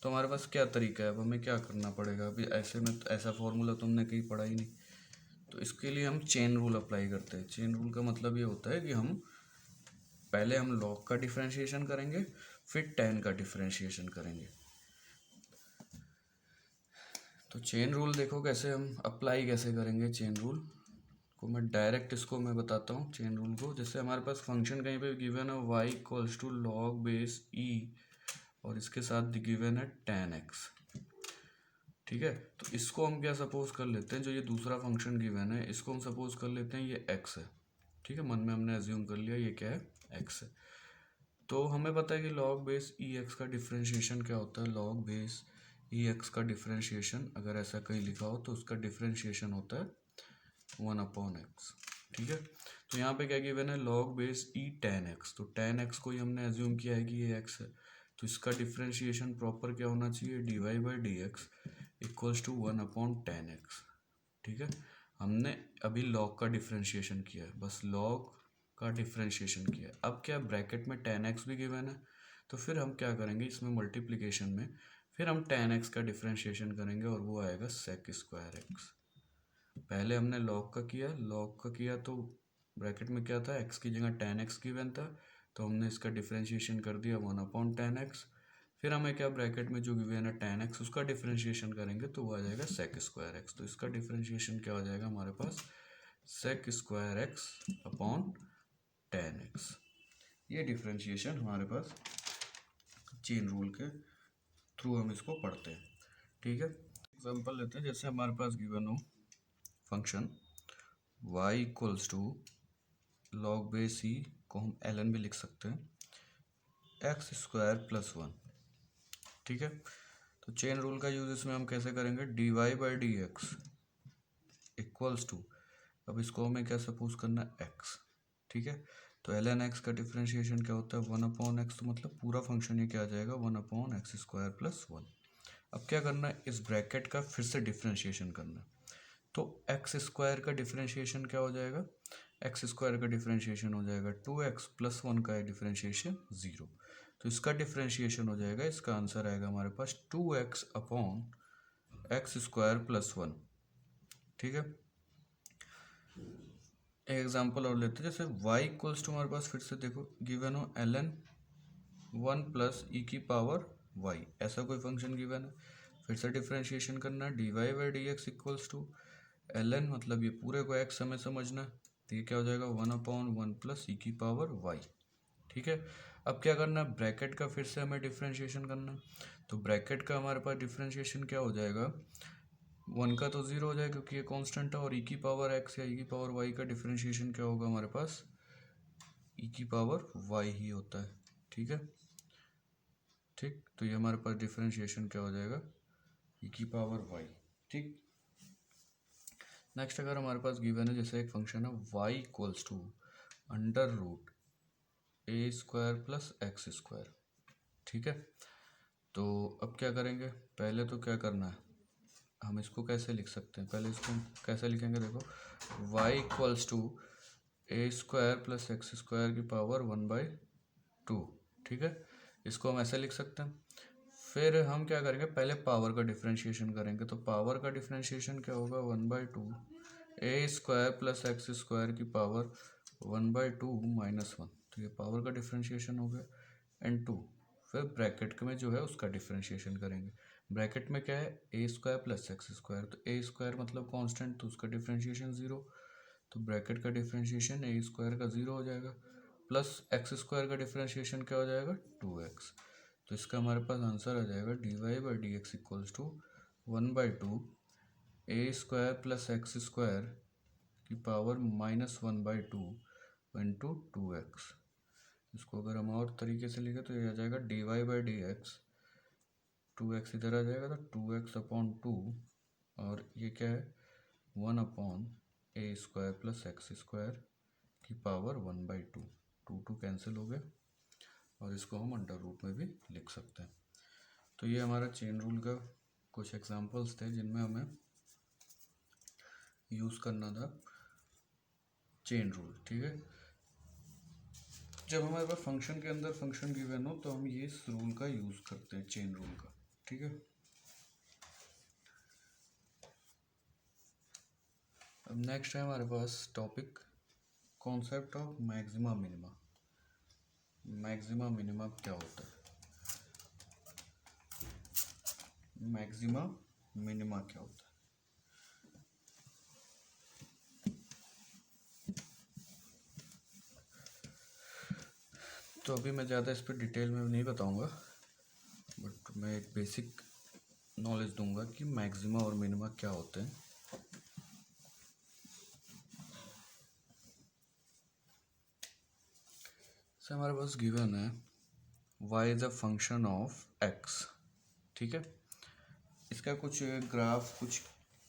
तो हमारे पास क्या तरीका है, अब हमें क्या करना पड़ेगा। अभी ऐसे में तो ऐसा फॉर्मूला तुमने कहीं पढ़ा ही नहीं, तो इसके लिए हम चेन रूल अप्लाई करते हैं। चेन रूल का मतलब ये होता है कि पहले हम लॉग का डिफरेंशिएशन करेंगे, फिर tan का डिफरेंशिएशन करेंगे। तो चेन रूल देखो कैसे हम अप्लाई कैसे करेंगे। चेन रूल को मैं डायरेक्ट इसको मैं बताता हूँ चेन रूल को। जैसे हमारे पास फंक्शन कहीं पे गिवन है y equals to log base e और इसके साथ गिवन है tan x, ठीक है। तो इसको हम क्या सपोज कर लेते हैं, जो ये दूसरा फंक्शन गिवन है इसको हम सपोज कर लेते हैं ये x है, ठीक है। मन में हमने एज्यूम कर लिया ये क्या है, x है। तो हमें पता है कि log बेस ई एक्स का डिफरेंशिएशन क्या होता है। log बेस ई एक्स का डिफरेंशिएशन अगर ऐसा कहीं लिखा हो तो उसका डिफरेंशिएशन होता है 1/x, ठीक है। तो यहाँ पे क्या गिवन है, log बेस ई tan x। तो tan x को ही हमने एज्यूम किया है कि ये x है, तो इसका डिफरेंशिएशन प्रॉपर क्या होना चाहिए, dy/dx equals to 1/tan x, ठीक है। हमने अभी log का डिफरेंशिएशन किया है, बस log का डिफरेंशिएशन किया है। अब क्या ब्रैकेट में tan x भी गिवन है, तो फिर हम क्या करेंगे इसमें मल्टीप्लिकेशन में फिर हम tan x का डिफरेंशिएशन करेंगे और वो आएगा sec² x। पहले हमने log का किया तो ब्रैकेट में क्या था, x की जगह tan x गिवन था, तो हमने इसका डिफरेंशिएशन कर दिया 1/tan x। फिर हमें क्या ब्रैकेट में जो गिवन है tan x उसका डिफरेंशिएशन करेंगे तो वो आ जाएगा sec² x। तो इसका डिफरेंशिएशन क्या हो जाएगा हमारे पास, sec² x/tan x। ये डिफरेंशिएशन हमारे पास चेन रूल के थ्रू हम इसको पढ़ते हैं, ठीक है। एग्जांपल लेते हैं, जैसे हमारे पास गिवन हो function y equals to log base E को हम ln भी लिख सकते हैं x² + 1, ठीक है। तो चेन रूल का यूज इसमें हम कैसे करेंगे, dy/dx इक्वल्स टू, अब इसको हमें क्या सपोज करना है, x, ठीक है। तो ln x का डिफरेंशिएशन क्या होता है 1/x, तो मतलब पूरा फंक्शन ये क्या आ जाएगा 1/x² + 1। अब क्या करना है, इस ब्रैकेट का फिर से डिफरेंशिएशन करना है। तो x² का डिफरेंशिएशन क्या हो जाएगा, x² का डिफरेंशिएशन हो जाएगा 2x + 1 का डिफरेंशिएशन 0। तो इसका डिफरेंशिएशन हो जाएगा, इसका आंसर आएगा हमारे पास 2x/x² + 1, ठीक है। एक एग्जांपल और लेते हैं, जैसे y इक्वल्स टू हमारे पास फिर से देखो गिवन हो ln 1 + e⁻y, ऐसा कोई फंक्शन गिवन है। फिर से डिफरेंशिएशन करना है, dy/dx इक्वल्स टू ln, मतलब ये पूरे को x हमें समझना है, तो ये क्या हो जाएगा 1/1 + e⁻y, ठीक है। अब क्या करना है, ब्रैकेट का फिर से हमें डिफरेंशिएशन करना है। तो ब्रैकेट का हमारे पास डिफरेंशिएशन क्या हो जाएगा, 1 का तो 0 हो जाएगा क्योंकि ये कांस्टेंट है, और e⁻x या e⁻y का डिफरेंशिएशन क्या होगा हमारे पास, e⁻y ही होता है, ठीक है। ठीक, तो ये हमारे पास डिफरेंशिएशन क्या हो जाएगा, e⁻y, ठीक। नेक्स्ट अगर हमारे पास गिवन है जैसे एक फंक्शन है y equals to √a² + x², ठीक है। तो अब क्या करेंगे, पहले तो क्या करना है, हम इसको कैसे लिख सकते हैं, पहले इसको हम कैसे लिखेंगे, देखो y equals to a² + x² 1/2, ठीक है। इसको हम ऐसे लिख सकते हैं। फिर हम क्या करेंगे, पहले पावर का डिफरेंशिएशन करेंगे। तो पावर का डिफरेंशिएशन क्या होगा 1/2 a² + x² 1/2 - 1, तो ये पावर का डिफरेंशिएशन हो गया। एंड 2 फिर ब्रैकेट में जो है उसका डिफरेंशिएशन करेंगे। ब्रैकेट में क्या है a² + x², तो a² मतलब कांस्टेंट, तो उसका डिफरेंशिएशन 0, तो ब्रैकेट का डिफरेंशिएशन a² का 0 हो जाएगा, प्लस x² का डिफरेंशिएशन क्या हो जाएगा 2x। तो इसका हमारे पास आंसर आ जाएगा dy/dx equals to 1/2 a² + x² -1/2 into 2x। इसको अगर हम और तरीके से लिखें तो ये आ जाएगा dy/dx, 2x इधर आ जाएगा तो 2x/2, और ये क्या है 1/a² + x² 1/2, 2 कैंसिल हो गया, और इसको हम अंडर रूट में भी लिख सकते हैं। तो ये हमारा चेन रूल का कुछ एग्जांपल्स थे जिनमें हमें यूज़ करना था चेन रूल, ठीक है। जब हमारे पास फंक्शन के अंदर फंक्शन गिवन हो तो हम ये इस रूल का यूज़ करते हैं, चेन रूल का, ठीक है। अब नेक्स्ट है हमारे पास topic concept of maxima minima. Maxima minima क्या होता है, मैक्सिमा मिनिमा क्या होता है। तो अभी मैं ज़्यादा इस पर डिटेल में नहीं बताऊंगा, बट मैं एक बेसिक नॉलेज दूंगा कि मैक्सिमा और मिनिमा क्या होते हैं। से हमारे पास गिवन है y is a function of x, ठीक है। इसका कुछ ग्राफ कुछ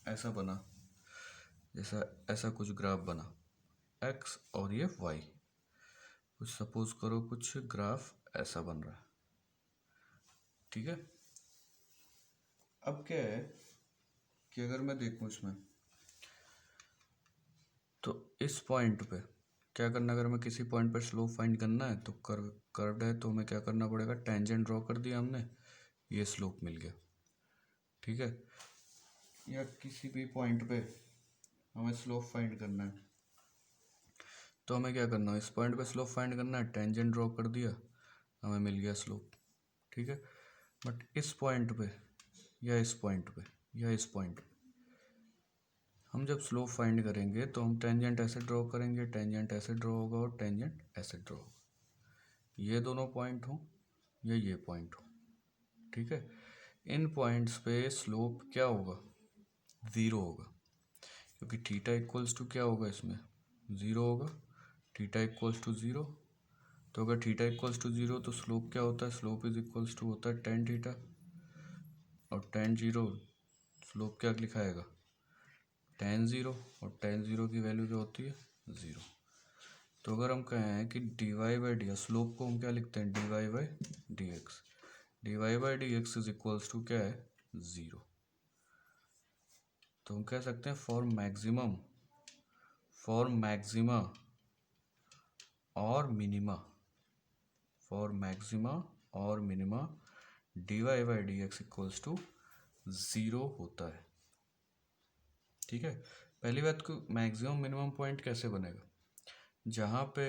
ऐसा बना, जैसा ऐसा कुछ ग्राफ बना x और ये y, कुछ सपोज करो कुछ ग्राफ ऐसा बन रहा है, ठीक है। अब क्या है कि अगर मैं देखूं इसमें तो इस पॉइंट पे क्या करना, अगर मैं किसी पॉइंट पर स्लोप फाइंड करना है तो कर्व्ड है तो हमें क्या करना पड़ेगा, टेंजेंट ड्रॉ कर दिया हमने, ये स्लोप मिल गया, ठीक है। या किसी भी पॉइंट पे हमें स्लोप फाइंड करना है तो हमें क्या करना है, इस पॉइंट पे स्लोप फाइंड करना है, टेंजेंट ड्रॉ कर दिया, हमें मिल गया स्लोप, ठीक है। बट इस पॉइंट पे या इस पॉइंट पे या इस पॉइंट पे हम जब स्लोप फाइंड करेंगे तो हम टेंजेंट ऐसे ड्रॉ करेंगे, टेंजेंट ऐसे ड्रॉ होगा और टेंजेंट ऐसे ड्रॉ होगा, ये दोनों पॉइंट हो या ये पॉइंट हो, ठीक है। इन पॉइंट्स पे स्लोप क्या होगा, ज़ीरो होगा, क्योंकि थीटा इक्वल्स टू क्या होगा, इसमें ज़ीरो होगा, थीटा इक्वल्स टू ज़ीरो। तो अगर थीटा इक्वल्स टू ज़ीरो तो स्लोप क्या होता है, स्लोप इज इक्वल्स टू होता है टेन थीटा, और टेन ज़ीरो स्लोप क्या लिखाएगा, टेन ज़ीरो, और टेन ज़ीरो की वैल्यू क्या होती है, ज़ीरो। तो अगर हम कहें कि d Y by d, slope को हम क्या लिखते हैं, d Y by D x, D Y by D x is equals to क्या है, ज़ीरो। तो हम कह सकते हैं फॉर मैक्सिमा और मिनिमा, फॉर मैक्सिमा और minima d Y by D x equals to zero होता है, ठीक है। पहली बात को मैक्सिमम मिनिमम पॉइंट कैसे बनेगा, जहाँ पे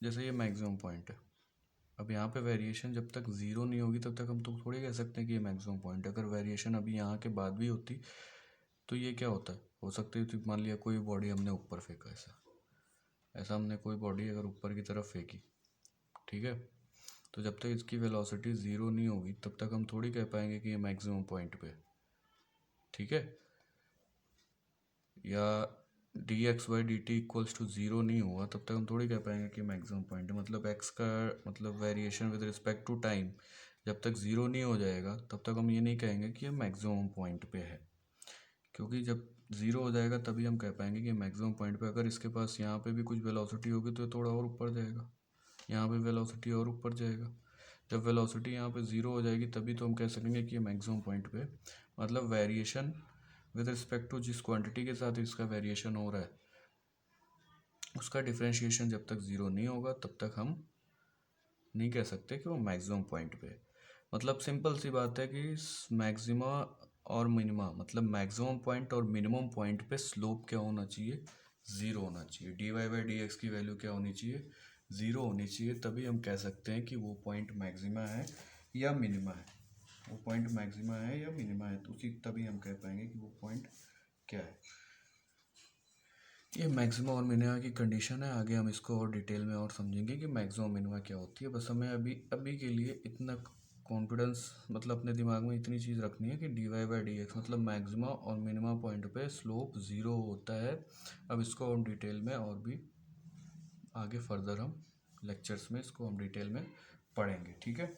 जैसे ये मैक्सिमम पॉइंट है, अब यहाँ पे वेरिएशन जब तक ज़ीरो नहीं होगी तब तक हम तो थोड़ी कह सकते हैं कि ये मैक्सिमम पॉइंट है। अगर वेरिएशन अभी यहाँ के बाद भी होती तो ये क्या होता है, हो सकती है तो मान लिया कोई बॉडी हमने ऊपर फेंका, ऐसा हमने कोई बॉडी अगर ऊपर की तरफ फेंकी, ठीक है, तो जब तक इसकी वेलोसिटी ज़ीरो नहीं होगी तब तक हम थोड़ी कह पाएंगे कि ये मैक्सिमम पॉइंट पे, ठीक है। या d x by D t equals to zero नहीं हुआ तब तक हम थोड़ी कह पाएंगे कि मैक्सिमम पॉइंट है। मतलब एक्स का मतलब variation with respect to time जब तक ज़ीरो नहीं हो जाएगा तब तक हम ये नहीं कहेंगे कि ये मैक्सिमम पॉइंट पे है, क्योंकि जब ज़ीरो हो जाएगा तभी हम कह पाएंगे कि मैक्सिमम पॉइंट पे। अगर इसके पास यहाँ पे भी कुछ वेलोसिटी होगी तो थोड़ा और ऊपर जाएगा, यहाँ पे वेलोसिटी और ऊपर जाएगा, जब वेलोसिटी यहाँ पे ज़ीरो हो जाएगी तभी तो हम कह सकेंगे कि ये मैक्सिमम पॉइंट पे। मतलब वेरिएशन विद रिस्पेक्ट टू जिस क्वांटिटी के साथ इसका वेरिएशन हो रहा है उसका डिफ्रेंशिएशन जब तक ज़ीरो नहीं होगा तब तक हम नहीं कह सकते कि वो मैक्सिमम पॉइंट पे। मतलब सिंपल सी बात है कि मैक्सिमा और मिनिमा, मतलब मैक्सिमम पॉइंट और मिनिमम पॉइंट पे स्लोप क्या होना चाहिए, ज़ीरो होना चाहिए। D Y by D x की वैल्यू क्या होनी चाहिए, ज़ीरो होनी चाहिए, तभी हम कह सकते हैं कि वो पॉइंट मैक्सिमा है या मिनिमा है, वो पॉइंट मैक्सिमा है या मिनिमा है, तो उसी तभी हम कह पाएंगे कि वो पॉइंट क्या है। ये मैक्सिमा और मिनिमा की कंडीशन है, आगे हम इसको और डिटेल में और समझेंगे कि मैक्सिमा मिनिमा क्या होती है। बस हमें अभी के लिए इतना कॉन्फिडेंस, मतलब अपने दिमाग में इतनी चीज़ रखनी है कि d Y by D x मतलब मैक्सिमा और मिनिमा पॉइंट पे स्लोप ज़ीरो होता है। अब इसको हम डिटेल में और भी आगे फर्दर हम लेक्चर्स में इसको हम डिटेल में पढ़ेंगे, ठीक है।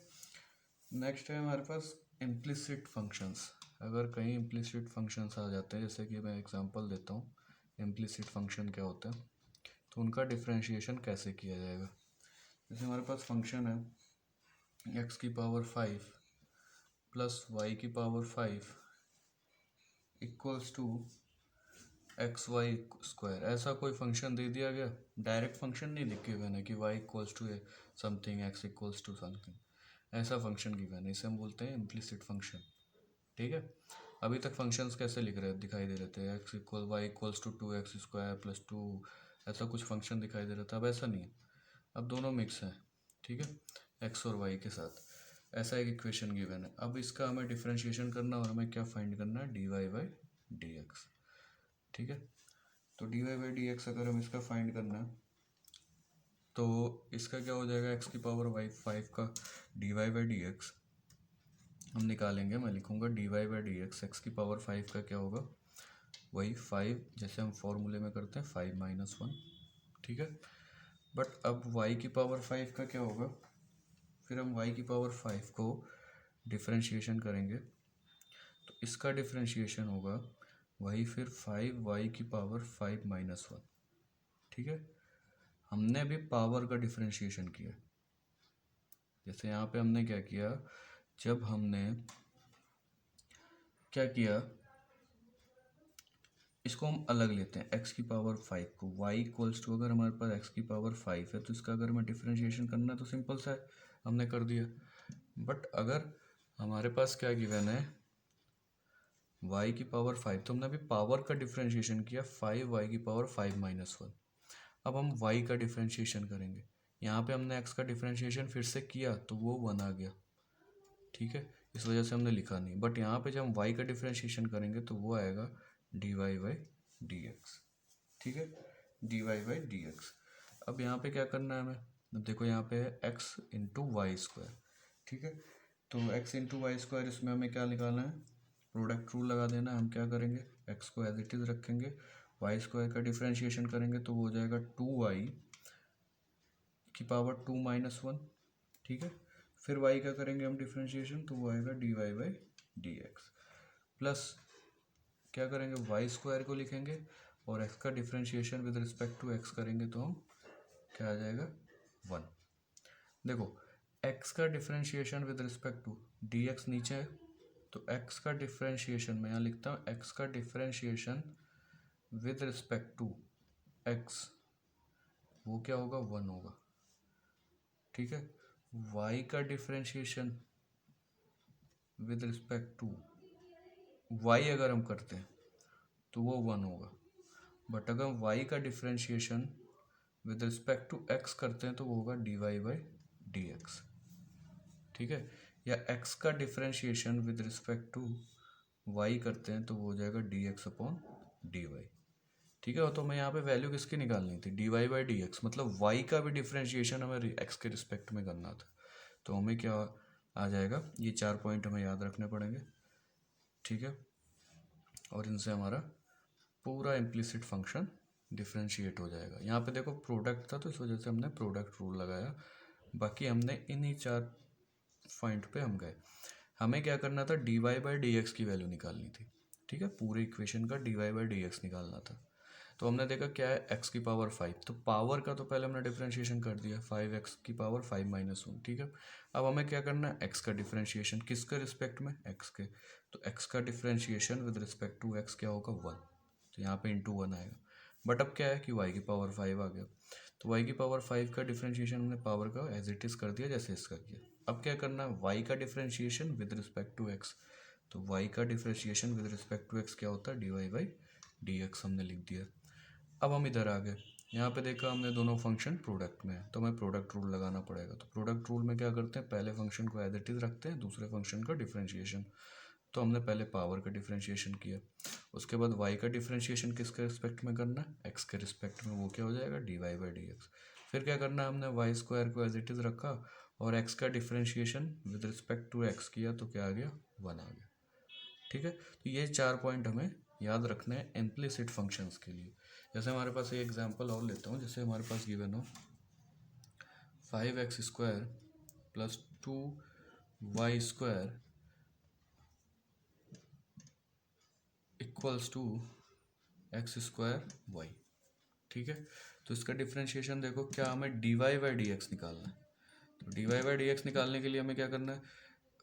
नेक्स्ट है हमारे पास इम्प्लिसिट फंक्शंस। अगर कहीं इम्प्लिसिट फंक्शंस आ जाते हैं, जैसे कि मैं एग्जांपल देता हूँ इम्प्लिसिट फंक्शन क्या होता है, तो उनका डिफ्रेंशिएशन कैसे किया जाएगा। जैसे हमारे पास फंक्शन है x की पावर 5 प्लस y की power 5 equals to x y square, ऐसा कोई फंक्शन दे दिया गया, डायरेक्ट फंक्शन नहीं लिखे हुए ना कि y equals to something, x equals to something, ऐसा फंक्शन गिवन है, इसे हम बोलते हैं इम्प्लिसिट फंक्शन। ठीक है, अभी तक फंक्शंस कैसे लिख रहे दिखाई दे रहे थे, x equal y equals to 2x square plus 2, ऐसा कुछ फंक्शन दिखाई दे रहा था। अब ऐसा नहीं है, अब दोनों मिक्स हैं। ठीक है, एक्स और वाई के साथ ऐसा एक इक्वेशन गिवन है। अब इसका हमें डिफरेंशिएशन करना और हमें क्या फाइंड करना है, D Y by D x. ठीक है, तो D Y by D x अगर हम इसका फाइंड करना है तो इसका क्या हो जाएगा, एक्स की पावर वाई 5 का D Y by D x हम निकालेंगे। मैं लिखूंगा d Y by D x, x की पावर 5 का क्या होगा, वही 5 जैसे हम फॉर्मूले में करते हैं 5 माइनस 1। ठीक है, बट अब y की पावर 5 का क्या होगा, फिर हम y की पावर 5 को डिफरेंशिएशन करेंगे तो इसका डिफरेंशिएशन होगा वही फिर 5y की पावर 5 माइनस 1। ठीक है, हमने अभी पावर का डिफरेंशिएशन किया। जैसे यहाँ पे हमने क्या किया, जब हमने क्या किया, इसको हम अलग लेते हैं, x की पावर 5 को y इक्वल्स टू, अगर हमारे पास x की पावर 5 है तो इसका अगर हमें डिफरेंशिएशन करना है तो सिंपल सा है, हमने कर दिया। बट अगर हमारे पास क्या गिवन है, y की पावर 5, तो हमने अभी पावर का डिफरेंशिएशन किया 5y की पावर 5 माइनस 1। अब हम y का डिफरेंशिएशन करेंगे, यहाँ पे हमने x का डिफरेंशिएशन फिर से किया तो वो 1 आ गया। ठीक है, इस वजह से हमने लिखा नहीं, बट यहाँ पे जब हम y का डिफरेंशिएशन करेंगे तो वो आएगा d Y by D x. ठीक है, D Y by D x. अब यहाँ पे क्या करना है हमें, अब देखो यहाँ पे है x इंटू वाई स्क्वायर। ठीक है, तो x इंटू वाई स्क्वायर, इसमें हमें क्या निकालना है, प्रोडक्ट रूल लगा देना है। हम क्या करेंगे, x को एज इट इज़ रखेंगे, वाई स्क्वायर का डिफरेंशिएशन करेंगे तो वो हो जाएगा 2y की पावर 2 माइनस 1। ठीक है, फिर y का करेंगे हम डिफरेंशिएशन तो वो आएगा d Y by D x, plus क्या करेंगे, वाई स्क्वायर को लिखेंगे और x का differentiation with respect to x करेंगे तो हम क्या आ जाएगा 1। देखो x का differentiation with respect to d x नीचे है, तो x का डिफरेंशिएशन मैं यहाँ लिखता हूँ, x का differentiation with respect to x वो क्या होगा, 1 होगा। ठीक है, y का differentiation with respect to y अगर हम करते हैं तो वो 1 होगा, बट अगर हम y का differentiation with respect to x करते हैं तो वो होगा D Y by D x. ठीक है, या x का differentiation with respect to y करते हैं तो वो हो जाएगा d x upon D y. ठीक है, तो हमें यहाँ पे वैल्यू किसकी निकालनी थी, d Y by D x, मतलब y का भी डिफरेंशिएशन हमें x के रिस्पेक्ट में करना था। तो हमें क्या आ जाएगा, ये 4 पॉइंट हमें याद रखने पड़ेंगे। ठीक है, और इनसे हमारा पूरा इम्प्लिसिट फंक्शन डिफरेंशिएट हो जाएगा। यहाँ पे देखो प्रोडक्ट था तो इस वजह से हमने प्रोडक्ट रूल लगाया, बाकी हमने इन्हीं 4 पॉइंट पे हम गए। हमें क्या करना था, d Y by D x की वैल्यू निकालनी थी। ठीक है, पूरे इक्वेशन का D Y by D x निकालना था। तो हमने देखा क्या है, एक्स की पावर 5, तो पावर का तो पहले हमने डिफरेंशिएशन कर दिया, 5x की पावर 5 माइनस 1। ठीक है, अब हमें क्या करना है, एक्स का डिफरेंशिएशन किसके रिस्पेक्ट में, एक्स के, तो एक्स का differentiation with respect to x क्या होगा, 1, तो यहाँ पे इंटू 1 आएगा। बट अब क्या है कि y की पावर 5 आ गया, तो y की पावर 5 का डिफरेंशिएशन हमने पावर का एज इट इज़ कर दिया जैसे इसका किया। अब क्या करना है, y का differentiation with respect to x, तो y का differentiation with respect to x क्या होता है, D Y by D x हमने लिख दिया। अब हम इधर आ गए, यहाँ पे देखा हमने दोनों फंक्शन प्रोडक्ट में है तो हमें प्रोडक्ट रूल लगाना पड़ेगा। तो प्रोडक्ट रूल में क्या करते हैं, पहले फंक्शन को एज इट इज़ रखते हैं, दूसरे फंक्शन का डिफरेंशिएशन। तो हमने पहले पावर का डिफरेंशिएशन किया, उसके बाद y का डिफरेंशिएशन किसके रिस्पेक्ट में करना है, x के रिस्पेक्ट में, वो क्या हो जाएगा D Y by D x. फिर क्या करना है, हमने वाई स्क्वायर को एज इट इज़ रखा और x का differentiation with respect to x किया तो क्या आ गया, 1 आ गया। ठीक है, तो ये 4 पॉइंट हमें याद रखने हैं इम्प्लिसिट फंक्शंस के लिए। जैसे हमारे पास एक एग्जांपल और लेता हूँ, जैसे हमारे पास गिवन हो 5x square plus 2y square equals to x square y. ठीक है, तो इसका डिफरेंशिएशन देखो, क्या हमें D Y by D x निकालना है। तो D Y by D x निकालने के लिए हमें क्या करना है,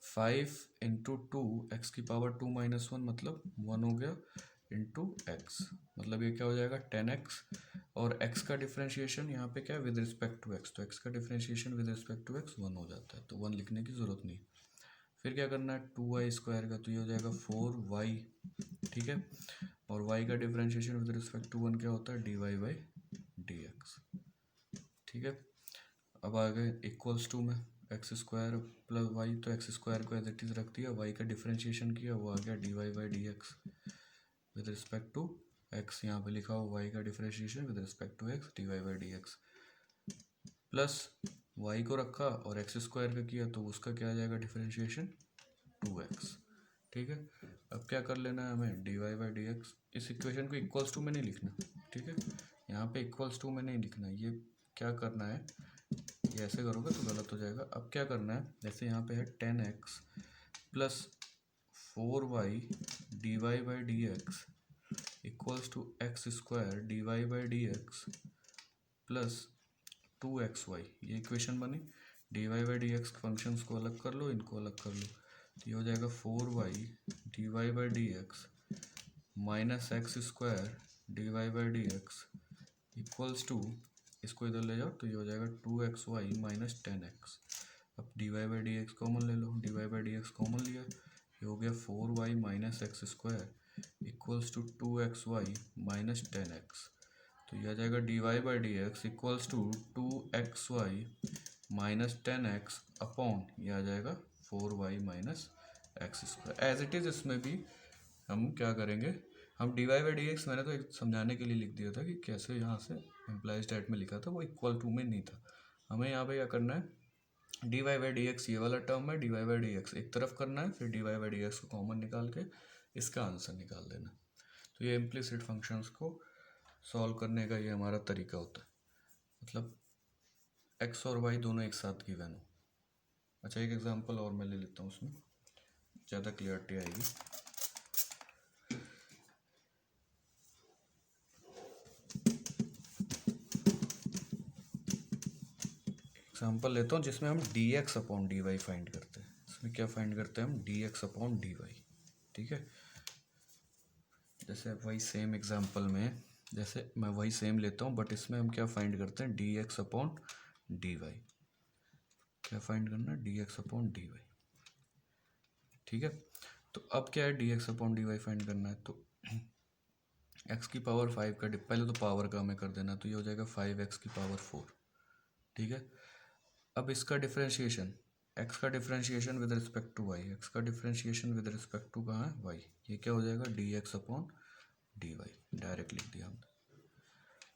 5 इंटू 2 एक्स की पावर 2 माइनस 1 मतलब 1 हो गया, इंटू एक्स, मतलब ये क्या हो जाएगा 10x, और x का डिफ्रेंशिएशन यहाँ पे क्या है विद रिस्पेक्ट टू x, तो x का differentiation with respect to x 1 हो जाता है, तो 1 लिखने की ज़रूरत नहीं। फिर क्या करना है 2y स्क्वायर का, तो ये हो जाएगा 4y, ठीक है, और y का डिफ्रेंशिएशन विद रिस्पेक्ट टू 1 क्या होता है dy/dx, ठीक है। अब आ गए इक्वल्स टू में एक्स स्क्वायर प्लस वाई, तो एक्स स्क्वायर को एज इट इज रख दिया, वाई का डिफरेंशिएशन किया, वो आ गया dy/dx with respect to x, यहाँ पे लिखा हो वाई का differentiation with respect to x dy/dx, plus y को रखा और एक्स स्क्वायर का किया, तो उसका क्या आ जाएगा डिफरेंशिएशन 2x, ठीक है। अब क्या कर लेना है हमें dy/dx, इस इक्वेशन को इक्वल्स टू में नहीं लिखना, ठीक है, यहाँ पे इक्वल्स टू में नहीं लिखना, ये क्या करना है, ये ऐसे करोगे तो गलत हो जाएगा। अब क्या करना है, जैसे यहाँ पे है 10x plus 4y dy/dx equals to x square dy/dx plus 2xy, ये इक्वेशन बनी। dy/dx फंक्शंस को अलग कर लो, इनको अलग कर लो, तो ये हो जाएगा 4y dy/dx minus x square dy/dx equals to, इसको इधर ले जाओ तो ये हो जाएगा 2xy माइनस 10x। अब dy/dx कॉमन ले लो, dy/dx कॉमन लिया, ये हो गया 4y minus x square equals to 2xy minus 10x, तो ये आ जाएगा dy/dx equals to 2xy minus 10x upon, ये आ जाएगा 4y minus x square. As it is इसमें भी हम क्या करेंगे, हम dy/dx मैंने तो एक समझाने के लिए लिख दिया था कि कैसे यहाँ से एम्प्लाइज डेट में लिखा था, वो इक्वल टू में नहीं था। हमें यहाँ पे क्या करना है, dy/dx ये वाला टर्म है, dy/dx एक तरफ करना है, फिर dy/dx को कॉमन निकाल के इसका आंसर निकाल देना। तो ये इम्प्लिसिट फंक्शंस को सॉल्व करने का ये हमारा तरीका होता है, मतलब x और y दोनों एक साथ गिवन हो। अच्छा एक एग्जांपल और मैं ले लेता हूँ, उसमें ज़्यादा क्लियरिटी आएगी। एग्जांपल लेता हूँ जिसमें हम dx अपॉन dy फाइंड करते हैं। इसमें क्या फाइंड करते हैं हम dx अपॉन dy, ठीक है। जैसे वही सेम एग्जांपल में, जैसे मैं वही सेम लेता हूँ बट इसमें हम क्या फाइंड करते हैं dx अपॉन dy, क्या फाइंड करना है dx अपॉन dy, ठीक है। तो अब क्या है dx अपॉन dy फाइंड करना है, तो x की पावर 5 का पहले तो पावर का हमें कर देना, तो ये हो जाएगा 5x की पावर 4, ठीक है। अब इसका डिफरेंशिएशन, x का differentiation with respect to y, x का डिफरेंशिएशन विद रिस्पेक्ट टू कहाँ है y, ये क्या हो जाएगा dx अपॉन dy, डायरेक्ट लिख दिया हमने।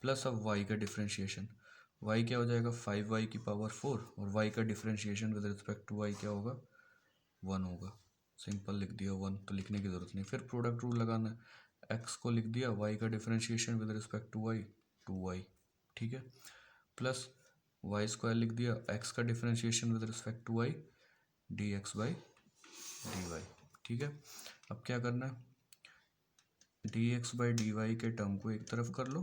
प्लस अब y का डिफरेंशिएशन, y क्या हो जाएगा 5y की पावर 4, और y का differentiation with respect to y क्या होगा 1 होगा, सिंपल लिख दिया 1, तो लिखने की ज़रूरत नहीं। फिर प्रोडक्ट रूल लगाना है, x को लिख दिया, y का differentiation with respect to y 2y, ठीक है, प्लस वाई स्क्वायर लिख दिया, x का differentiation with respect to y dx/dy, ठीक है। अब क्या करना है, dx/dy के टर्म को एक तरफ कर लो,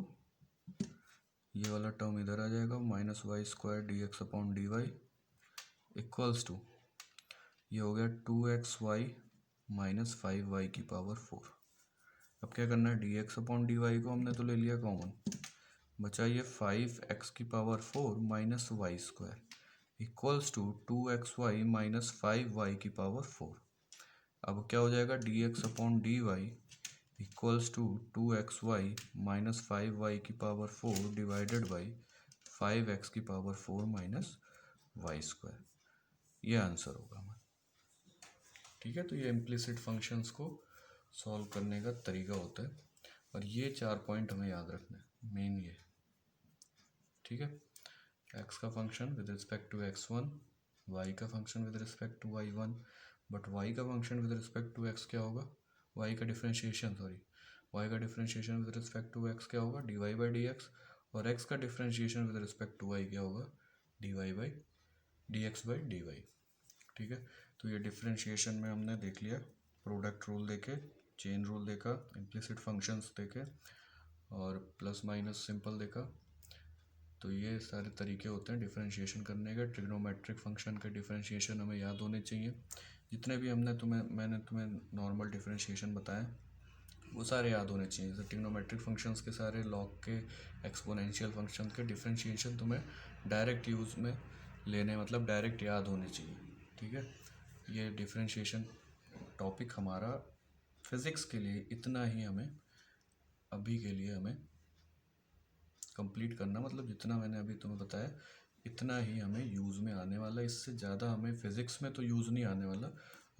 ये वाला टर्म इधर आ जाएगा, minus y square dx upon dy equals to, ये हो गया 2xy माइनस 5y की पावर 4। अब क्या करना है dx अपॉन dy को हमने तो ले लिया कॉमन, बचा ये 5x की power 4 minus y square equals to 2xy minus 5y की पावर 4। अब क्या हो जाएगा dx upon dy equals to 2xy minus 5y की पावर 4 डिवाइडेड बाई 5x की पावर 4 माइनस वाई स्क्वायर, ये आंसर होगा हमारा, ठीक है। तो ये इम्प्लिसिट फंक्शंस को सॉल्व करने का तरीका होता है, और ये 4 पॉइंट हमें याद रखना है मेन ये, ठीक है। x का function with respect to x1, y का function with respect to y1, but y का function with respect to x क्या होगा, y का डिफरेंशिएशन y का differentiation with respect to x क्या होगा dy/dx, और x का differentiation with respect to y क्या होगा dx/dy, ठीक है। तो ये डिफरेंशिएशन में हमने देख लिया, प्रोडक्ट रूल देखे, चेन रूल देखा, इम्प्लिसिट फंक्शंस देखे, और प्लस माइनस सिंपल देखा। तो ये सारे तरीके होते हैं डिफरेंशिएशन करने के। ट्रिग्नोमेट्रिक फंक्शन का डिफरेंशिएशन हमें याद होने चाहिए, जितने भी मैंने तुम्हें नॉर्मल डिफरेंशिएशन बताया वो सारे याद होने चाहिए। जैसे ट्रिग्नोमेट्रिक फंक्शंस के सारे, लॉग के, एक्सपोनेंशियल फंक्शन के डिफरेंशिएशन तुम्हें डायरेक्ट यूज़ में लेने, मतलब डायरेक्ट याद होने चाहिए। ठीक है, ये डिफरेंशिएशन टॉपिक हमारा फिज़िक्स के लिए इतना ही हमें अभी के लिए हमें कंप्लीट करना, मतलब जितना मैंने अभी तुम्हें बताया इतना ही हमें यूज़ में आने वाला है। इससे ज़्यादा हमें फिज़िक्स में तो यूज़ नहीं आने वाला।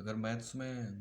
अगर मैथ्स में